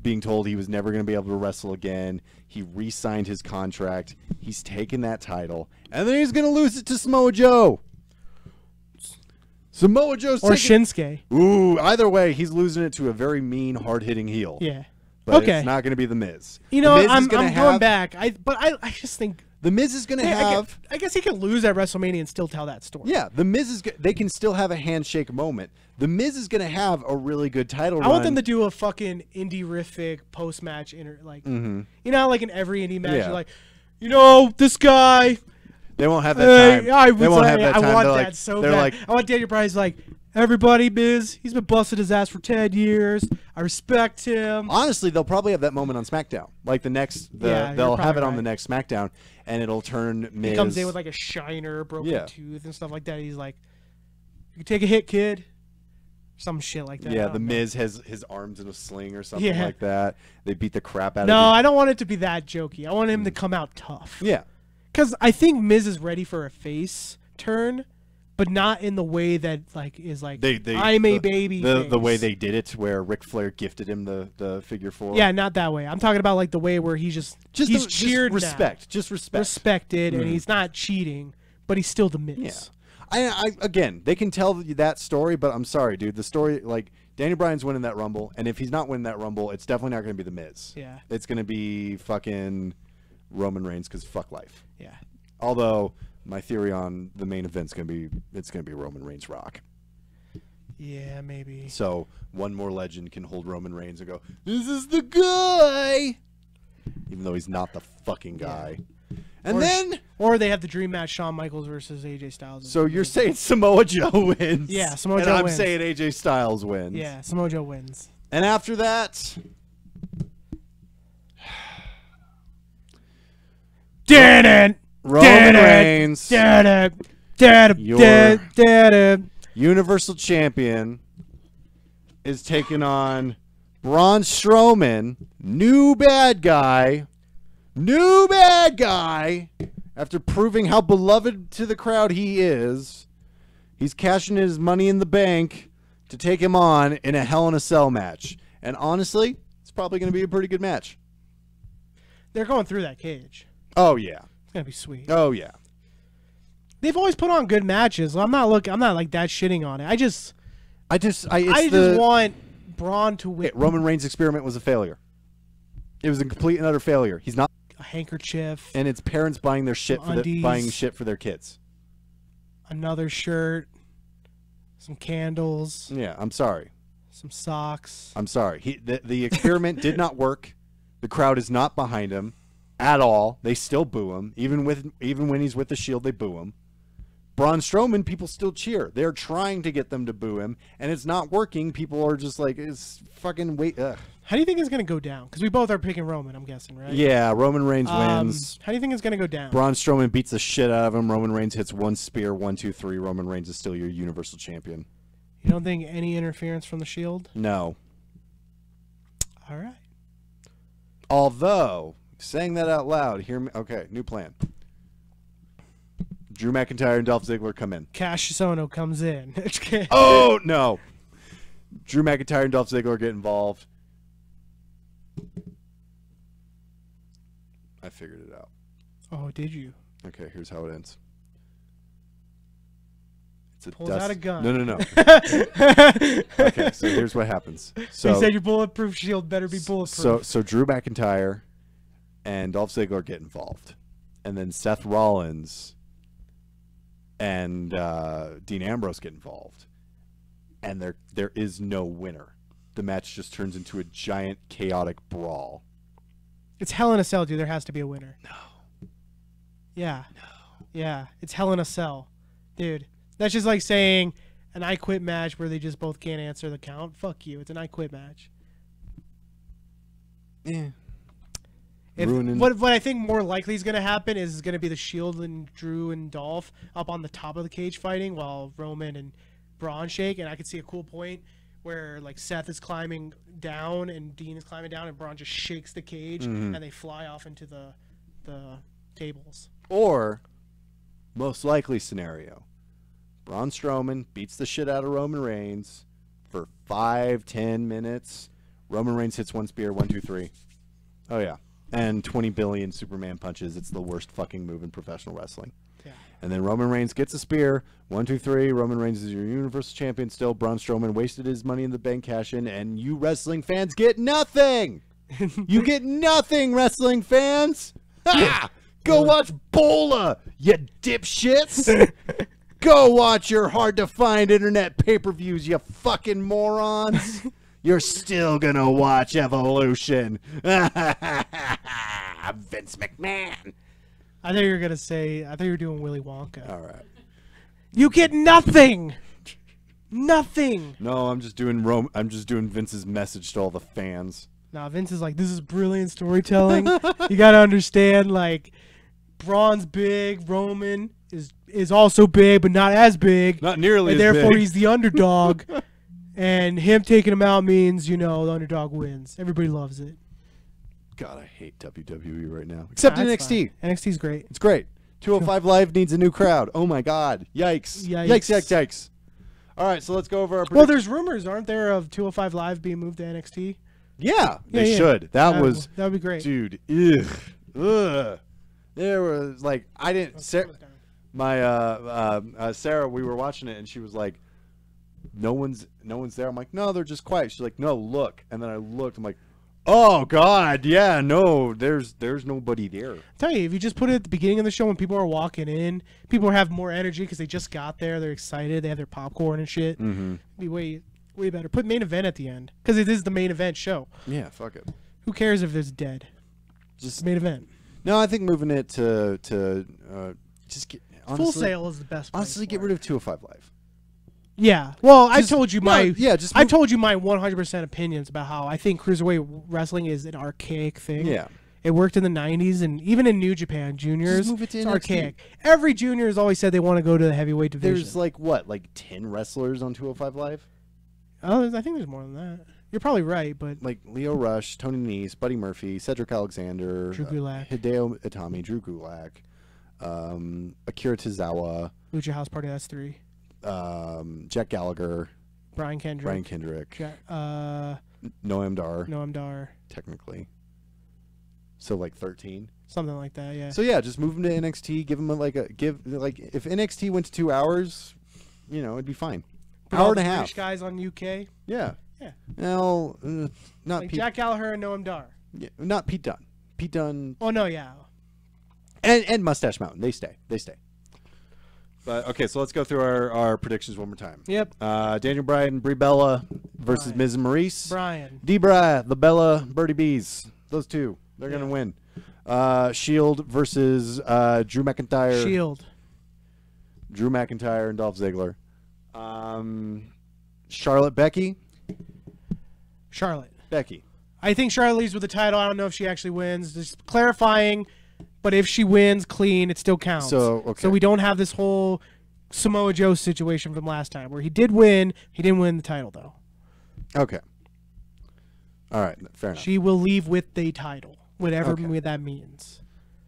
being told he was never going to be able to wrestle again. He re-signed his contract. He's taken that title, and then he's going to lose it to Samoa Joe. Samoa Joe's or Shinsuke. Ooh, either way, he's losing it to a very mean, hard-hitting heel. Yeah. But it's not going to be The Miz. You know, I'm going back. I just think The Miz is going to have. I guess he can lose at WrestleMania and still tell that story. Yeah, The Miz is. They can still have a handshake moment. The Miz is going to have a really good title run. I want them to do a fucking indie-rific post-match, you know, like in every indie match, you're like, you know, this guy. They won't have that time. They won't have that time. I want that so bad. I want Daniel Bryan's like, everybody, Miz, he's been busting his ass for 10 years. I respect him. Honestly, they'll probably have that moment on SmackDown. Like they'll have it on the next SmackDown, and it'll turn Miz. He comes in with like a shiner, broken tooth, and stuff like that. He's like, "You take a hit, kid." Some shit like that. Yeah, the Miz has his arms in a sling or something like that. They beat the crap out of him. No, I don't want it to be that jokey. I want him to come out tough. Yeah. Because I think Miz is ready for a face turn, but not in the way that is like I'm a baby. The way they did it, where Ric Flair gifted him the figure 4. Yeah, not that way. I'm talking about like the way where he's cheered, respected, and he's not cheating, but he's still the Miz. Yeah. Again, they can tell you that story, but I'm sorry, dude. The story, like Daniel Bryan's winning that Rumble, and if he's not winning that Rumble, it's definitely not going to be The Miz. Yeah. It's going to be fucking Roman Reigns because fuck life. Yeah. Although my theory on the main event's going to be Roman Reigns Rock. Yeah, maybe. So one more legend can hold Roman Reigns and go, "This is the guy," even though he's not the fucking guy. And or they have the dream match: Shawn Michaels versus AJ Styles. So you're saying Samoa Joe wins? Yeah, Samoa Joe and I'm wins. saying AJ Styles wins. Yeah, Samoa Joe wins. And after that, Roman Reigns, your Universal Champion, is taking on Braun Strowman, new bad guy. After proving how beloved to the crowd he is, he's cashing his money in the bank to take him on in a Hell in a Cell match. And honestly, it's probably going to be a pretty good match. They're going through that cage. Oh yeah. It's gonna be sweet. Oh yeah. They've always put on good matches. I'm not like that shitting on it. I just want Braun to win. Roman Reigns' experiment was a failure. It was a complete and utter failure. He's not A handkerchief. and it's parents buying their shit Some undies. buying shit for their kids. Another shirt. Some candles. Yeah, I'm sorry. Some socks. I'm sorry. The experiment did not work. The crowd is not behind him at all. They still boo him. Even when he's with the Shield, they boo him. Braun Strowman, people still cheer. They're trying to get them to boo him, and it's not working. People are just like, it's fucking wait. Ugh. How do you think it's gonna go down? Because we both are picking Roman, I'm guessing, right? Yeah, Roman Reigns wins. How do you think it's gonna go down? Braun Strowman beats the shit out of him. Roman Reigns hits one spear, 1, 2, 3. Roman Reigns is still your Universal Champion. You don't think any interference from the Shield? No. All right. Although, saying that out loud, hear me. Okay, new plan. Drew McIntyre and Dolph Ziggler come in. Cash Sono comes in. Oh, no. Drew McIntyre and Dolph Ziggler get involved. I figured it out. Oh, did you? Okay, here's how it ends. It's a Pulls out a gun. No. Okay, so here's what happens. So he said your bulletproof shield better be bulletproof. So Drew McIntyre and Dolph Ziggler get involved, and then Seth Rollins and Dean Ambrose get involved, and there is no winner. The match just turns into a giant chaotic brawl. It's Hell in a Cell, dude. There has to be a winner. No. Yeah. No. Yeah. It's Hell in a Cell, dude. That's just like saying an I Quit match where they just both can't answer the count. Fuck you. It's an I Quit match. Yeah. What I think more likely is going to happen is going to be the Shield and Drew and Dolph up on the top of the cage fighting while Roman and Braun shake. And I could see a cool point where like Seth is climbing down and Dean is climbing down and Braun just shakes the cage and they fly off into the tables. Or, most likely scenario, Braun Strowman beats the shit out of Roman Reigns for 5-10 minutes. Roman Reigns hits one spear, 1, 2, 3. Oh yeah. And 20 billion Superman punches. It's the worst fucking move in professional wrestling. Yeah. And then Roman Reigns gets a spear. 1, 2, 3. Roman Reigns is your Universal Champion still. Braun Strowman wasted his money in the bank cash in, and you wrestling fans get nothing. You get nothing, wrestling fans. Ah! Go watch Bola, you dipshits. Go watch your hard-to-find internet pay-per-views, you fucking morons. You're still gonna watch Evolution. Vince McMahon. I thought you were going to say, I thought you were doing Willy Wonka. All right. You get nothing. Nothing. No, I'm just doing Vince's message to all the fans. Nah, Vince is like, this is brilliant storytelling. You got to understand, like, Braun's big, Roman is also big, but not as big. Not nearly and as therefore big. He's the underdog. And him taking him out means, the underdog wins. Everybody loves it. God, I hate WWE right now. Except Nah, NXT. it's fine. NXT's great. It's great. 205 Live needs a new crowd. Oh my God. Yikes. Yikes. All right, so let's go over our Well, there's rumors, aren't there, of 205 Live being moved to NXT? Yeah, they should. That would be great. Dude, ugh. There was like I didn't Sarah, we were watching it and she was like, no one's there. I'm like, no, they're just quiet. She's like, no, look. And then I looked. I'm like, oh God, yeah, no, there's nobody there. Tell you, if you just put it at the beginning of the show when people are walking in, people have more energy because they just got there. They're excited. They have their popcorn and shit. Mm-hmm. Be way better. Put main event at the end because it is the main event show. Yeah, fuck it. Who cares if it's dead? Just Main event. no. I think moving it to just get honestly, Full Sail is the best. Honestly, get rid of 205 Live. Yeah. Well, I Just- told you no, my yeah, just I move- told you my 100% opinions about how I think cruiserweight wrestling is an archaic thing. Yeah. It worked in the 90s and even in New Japan juniors. move it to It's NXT. archaic. Every junior has always said they want to go to the heavyweight division. There's like what, like 10 wrestlers on 205 Live? I think there's more than that. You're probably right, but Like Leo Rush, Tony Nese, Buddy Murphy, Cedric Alexander, Drew Gulak. Hideo Itami, Drew Gulak, Akira Tozawa, Lucha House Party, that's 3. Jack Gallagher, Brian Kendrick. Brian Kendrick, Noam Dar, Noam Dar. technically. So like 13. Something like that, yeah. So yeah, just move them to NXT. Give them if NXT went to 2 hours, it'd be fine. Put all Hour and the a half. British guys on UK. Yeah. Yeah. No, not Like Pete. Jack Gallagher and Noam Dar. Yeah, not Pete Dunne. Pete Dunne Oh, no, yeah. and Mustache Mountain. They stay. But okay, so let's go through our predictions one more time. Yep. Daniel Bryan, Brie Bella versus Bryan. Miz and Maurice. Brian. D-Bry, the Bella, Birdie Bees. Those two. They're going to win. Shield versus Drew McIntyre. Shield. Drew McIntyre and Dolph Ziggler. Charlotte, Becky. Charlotte. Becky. I think Charlotte leaves with the title. I don't know if she actually wins. Just clarifying, but if she wins clean, it still counts. So, okay. So we don't have this whole Samoa Joe situation from last time where he did win. He didn't win the title, though. Okay. All right. Fair enough. She will leave with the title, whatever Okay. that means.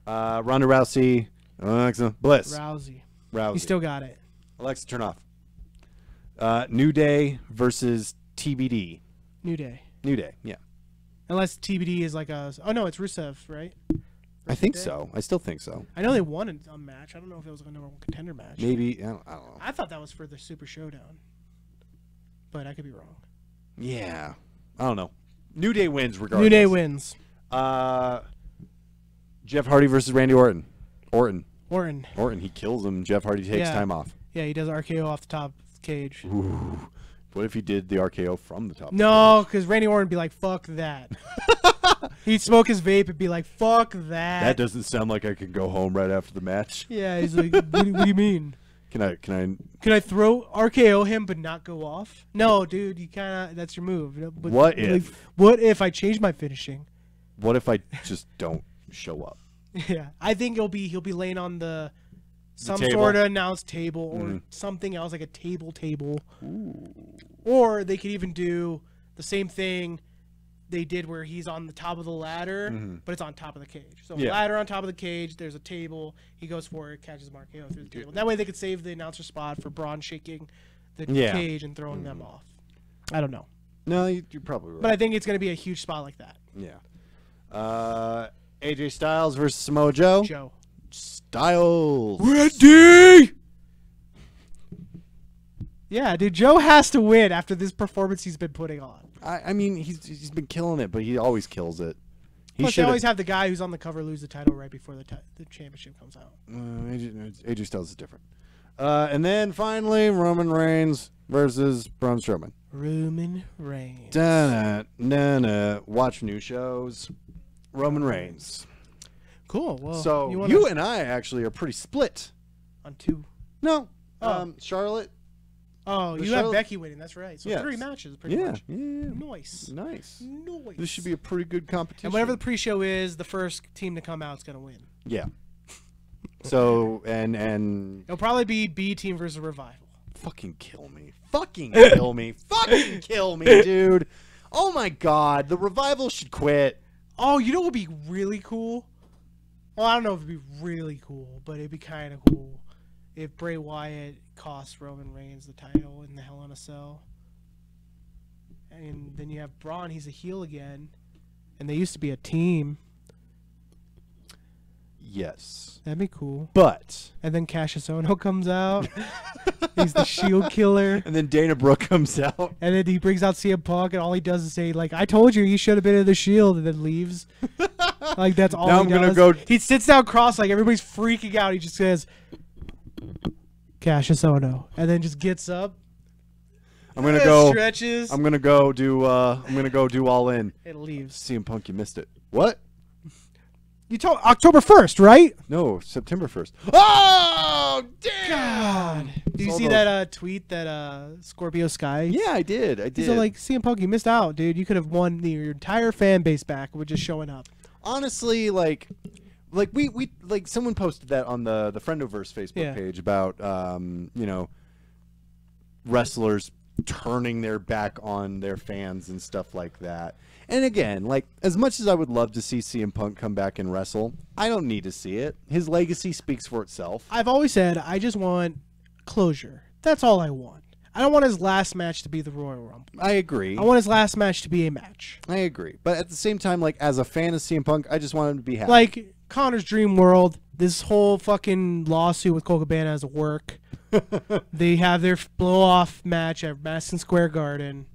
Ronda Rousey. Alexa Bliss. Rousey. Rousey. He still got it. Alexa, turn off. New Day versus TBD. New Day. New Day, yeah. Unless TBD is like a... Oh, no, it's Rusev, right? I think Day? so. I still think so. I know they won a match. I don't know if it was like a number 1 contender match. Maybe. I don't know. I thought that was for the Super Showdown. But I could be wrong. Yeah. I don't know. New Day wins regardless. New Day wins. Jeff Hardy versus Randy Orton. Orton. Orton, he kills him. Jeff Hardy takes Yeah. time off. Yeah, he does RKO off the top of the cage. Ooh. What if he did the RKO from the top? No, because Randy Orton would be like, fuck that. He'd smoke his vape and be like, fuck that. That doesn't sound like I can go home right after the match. Yeah, he's like, what do you mean? Can I Can I throw RKO him but not go off? No, dude, you kind of, that's your move. But, What if? What if I change my finishing? what if I just don't show up? Yeah, I think he'll be laying on some table? sort of announced table or Mhm. something else like a table. Or they could even do the same thing they did where he's on the top of the ladder, but it's on top of the cage. So Yeah. ladder on top of the cage, there's a table. He goes for it, catches RKO through the table. That way they could save the announcer spot for Braun shaking the Yeah. cage and throwing them off. I don't know. No, you're probably right. But I think it's going to be a huge spot like that. Yeah. AJ Styles versus Samoa Joe. Joe. Styles. Ready? Yeah, dude, Joe has to win after this performance he's been putting on. I mean, he's been killing it, but he always kills it. He Plus, they should always have the guy who's on the cover lose the title right before the championship comes out. AJ Styles is different. And then finally, Roman Reigns versus Braun Strowman. Roman Reigns. Watch new shows. Roman Reigns. Cool. Well, So wanna- you and I actually are pretty split. on 2. No. Oh. Charlotte. Oh, The you have show- Becky winning. That's right. So Yes. 3 matches, pretty Yeah. much. Yeah. Nice. Nice. Nice. This should be a pretty good competition. And whatever the pre-show is, the first team to come out is gonna win. Yeah. So and It'll probably be B team versus Revival. fucking kill me. Fucking kill me. Fucking kill me, dude. Oh my god, the Revival should quit. Oh, you know what would be really cool? Well, I don't know if it'd be really cool, but it'd be kind of cool if Bray Wyatt cost Roman Reigns the title in the Hell in a Cell. And then you have Braun, he's a heel again. And they used to be a team. Yes. That'd be cool. But And then Cassius Ohno comes out. He's the Shield killer. and then Dana Brooke comes out. And then he brings out CM Punk, and all he does is say, like, I told you should have been in the Shield, and then leaves. Like, that's all Now he I'm does. gonna go. He sits down cross, like, everybody's freaking out. He just says, Cassius Ohno. And then just gets up. I'm gonna go. Stretches. I'm gonna go do. I'm gonna go do All In. and leaves. CM Punk, you missed it. What? You told October 1st, right? No, September 1st. Oh, damn! God. Did you It's see almost- that tweet that Scorpio Sky? Yeah, I did. I did. So, like, CM Punk, you missed out, dude. You could have won your entire fan base back with just showing up. Honestly, like we like someone posted that on the Friendoverse Facebook Yeah. page about wrestlers turning their back on their fans and stuff like that. And again, like, as much as I would love to see CM Punk come back and wrestle, I don't need to see it. His legacy speaks for itself. I've always said I just want closure. That's all I want. I don't want his last match to be the Royal Rumble. I agree. I want his last match to be a match. I agree. But at the same time, like, as a fan of CM Punk, I just want him to be happy. Like Connor's Dream World, this whole fucking lawsuit with Cole Cabana doesn't work. They have their blow-off match at Madison Square Garden,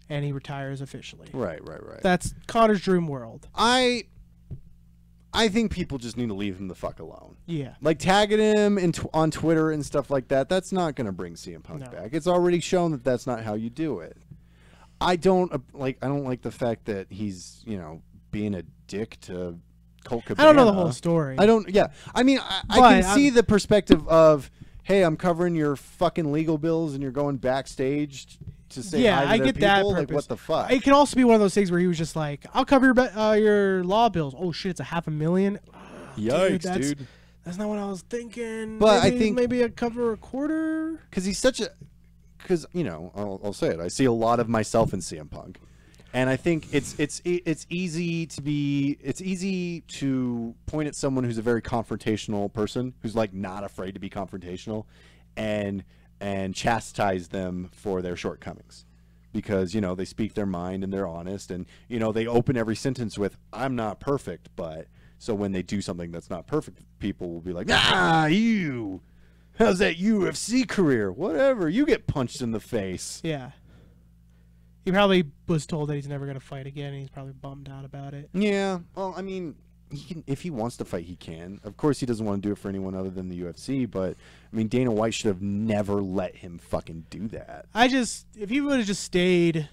and he retires officially. Right. That's Connor's Dream World. I think people just need to leave him the fuck alone. Yeah. Like, tagging him on Twitter and stuff like that, that's not going to bring CM Punk No. back. It's already shown that that's not how you do it. I don't like the fact that he's, being a dick to Colt Cabana. I don't know the whole story. I don't, yeah. I mean, I But can see the perspective of, hey, I'm covering your fucking legal bills and you're going backstage to say Yeah, hi to I their get that people? Like, purpose. what the fuck? It can also be one of those things where he was just like, I'll cover your law bills. Oh, shit, it's $500,000. Yikes, dude. dude. That's not what I was thinking. But I maybe, think- maybe a cover a quarter. Because he's such a, because I'll say it. I see a lot of myself in CM Punk, and I think it's easy to point at someone who's a very confrontational person, who's like not afraid to be confrontational, and chastise them for their shortcomings, because they speak their mind and they're honest, and they open every sentence with "I'm not perfect," but so when they do something that's not perfect, people will be like, "Ah, you." How's that UFC career? Whatever. You get punched in the face. Yeah. He probably was told that he's never going to fight again, and he's probably bummed out about it. Yeah. Well, I mean, if he wants to fight, he can. Of course, he doesn't want to do it for anyone other than the UFC, but, I mean, Dana White should have never let him fucking do that. If he would have just stayed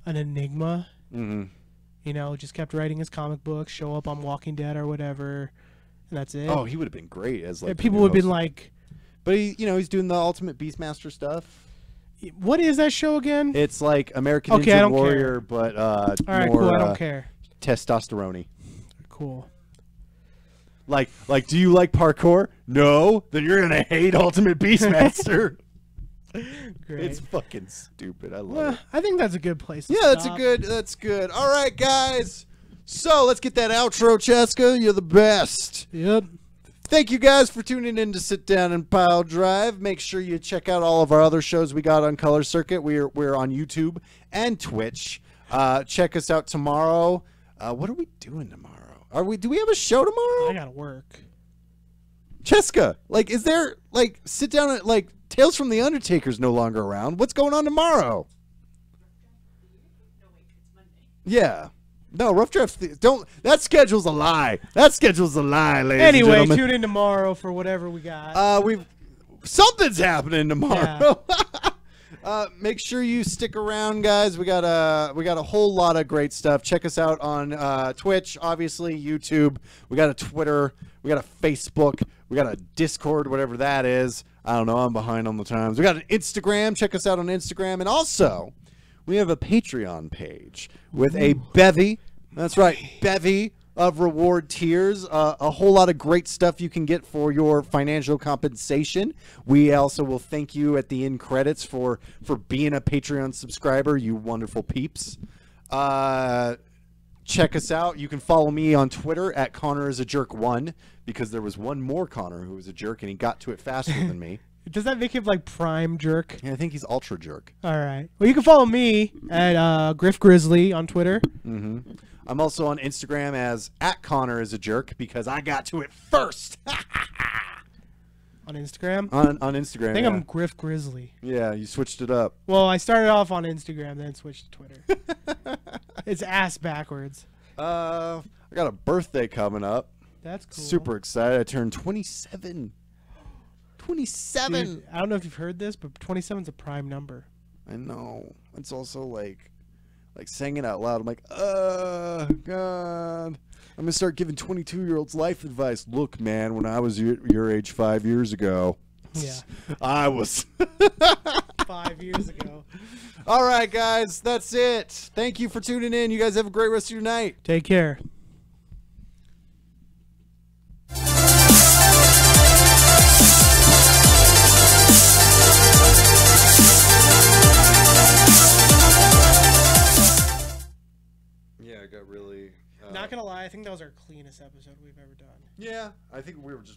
an enigma, Mm-hmm. just kept writing his comic books, show up on Walking Dead or whatever, and that's it. Oh, he would have been great as, like, And people would have been like, But, he's doing the Ultimate Beastmaster stuff. what is that show again? It's like American Okay, I Ninja don't Warrior, care. but All right, more cool. I don't care. testosterone-y. Cool. Like, do you like parkour? No? Then you're going to hate Ultimate Beastmaster. Great. It's fucking stupid. I love Well, it. I think that's a good place to Yeah, stop. that's good. All right, guys. So let's get that outro, Cheska. You're the best. Yep. Thank you guys for tuning in to Sit Down and Pile Drive. Make sure you check out all of our other shows we got on Color Circuit. We're on YouTube and Twitch. Check us out tomorrow. What are we doing tomorrow? Do we have a show tomorrow? I gotta work. Cheska, like, is there, like, sit down at, like, Tales from the Undertaker's no longer around. What's going on tomorrow? Yeah. No, Rough Draft. Don't. That schedule's a lie. That schedule's a lie, ladies and Anyway, gentlemen. tune in tomorrow for whatever we got. Something's happening tomorrow. Make sure you stick around, guys. We got a whole lot of great stuff. Check us out on Twitch, obviously, YouTube. We got a Twitter. We got a Facebook. We got a Discord, whatever that is. I don't know. I'm behind on the times. We got an Instagram. Check us out on Instagram. And also, we have a Patreon page with a bevy. That's right, bevy of reward tiers. A whole lot of great stuff you can get for your financial compensation. We also will thank you at the end credits for being a Patreon subscriber, you wonderful peeps. Check us out. You can follow me on Twitter at ConnorIsAJerk1, because there was one more Connor who was a jerk and he got to it faster than me. Does that make him like prime jerk? Yeah, I think he's ultra jerk. All right. Well, you can follow me at Griff Grizzly on Twitter. Mm-hmm. I'm also on Instagram as @ConnorIsAJerk because I got to it first. On Instagram? on Instagram. I think yeah. I'm Griff Grizzly. Yeah, you switched it up. Well, I started off on Instagram, then switched to Twitter. It's ass backwards. I got a birthday coming up. That's cool. Super excited. I turned 27. 27. Dude, I don't know if you've heard this, but 27 is a prime number. I know. It's also like saying it out loud. I'm like, God. I'm gonna start giving 22-year-olds life advice. Look, man, when I was your age 5 years ago, Yeah. I was 5 years ago. All right, guys, that's it. Thank you for tuning in. You guys have a great rest of your night. Take care. Yeah, I got really. Not gonna lie, I think that was our cleanest episode we've ever done. Yeah, I think we were just.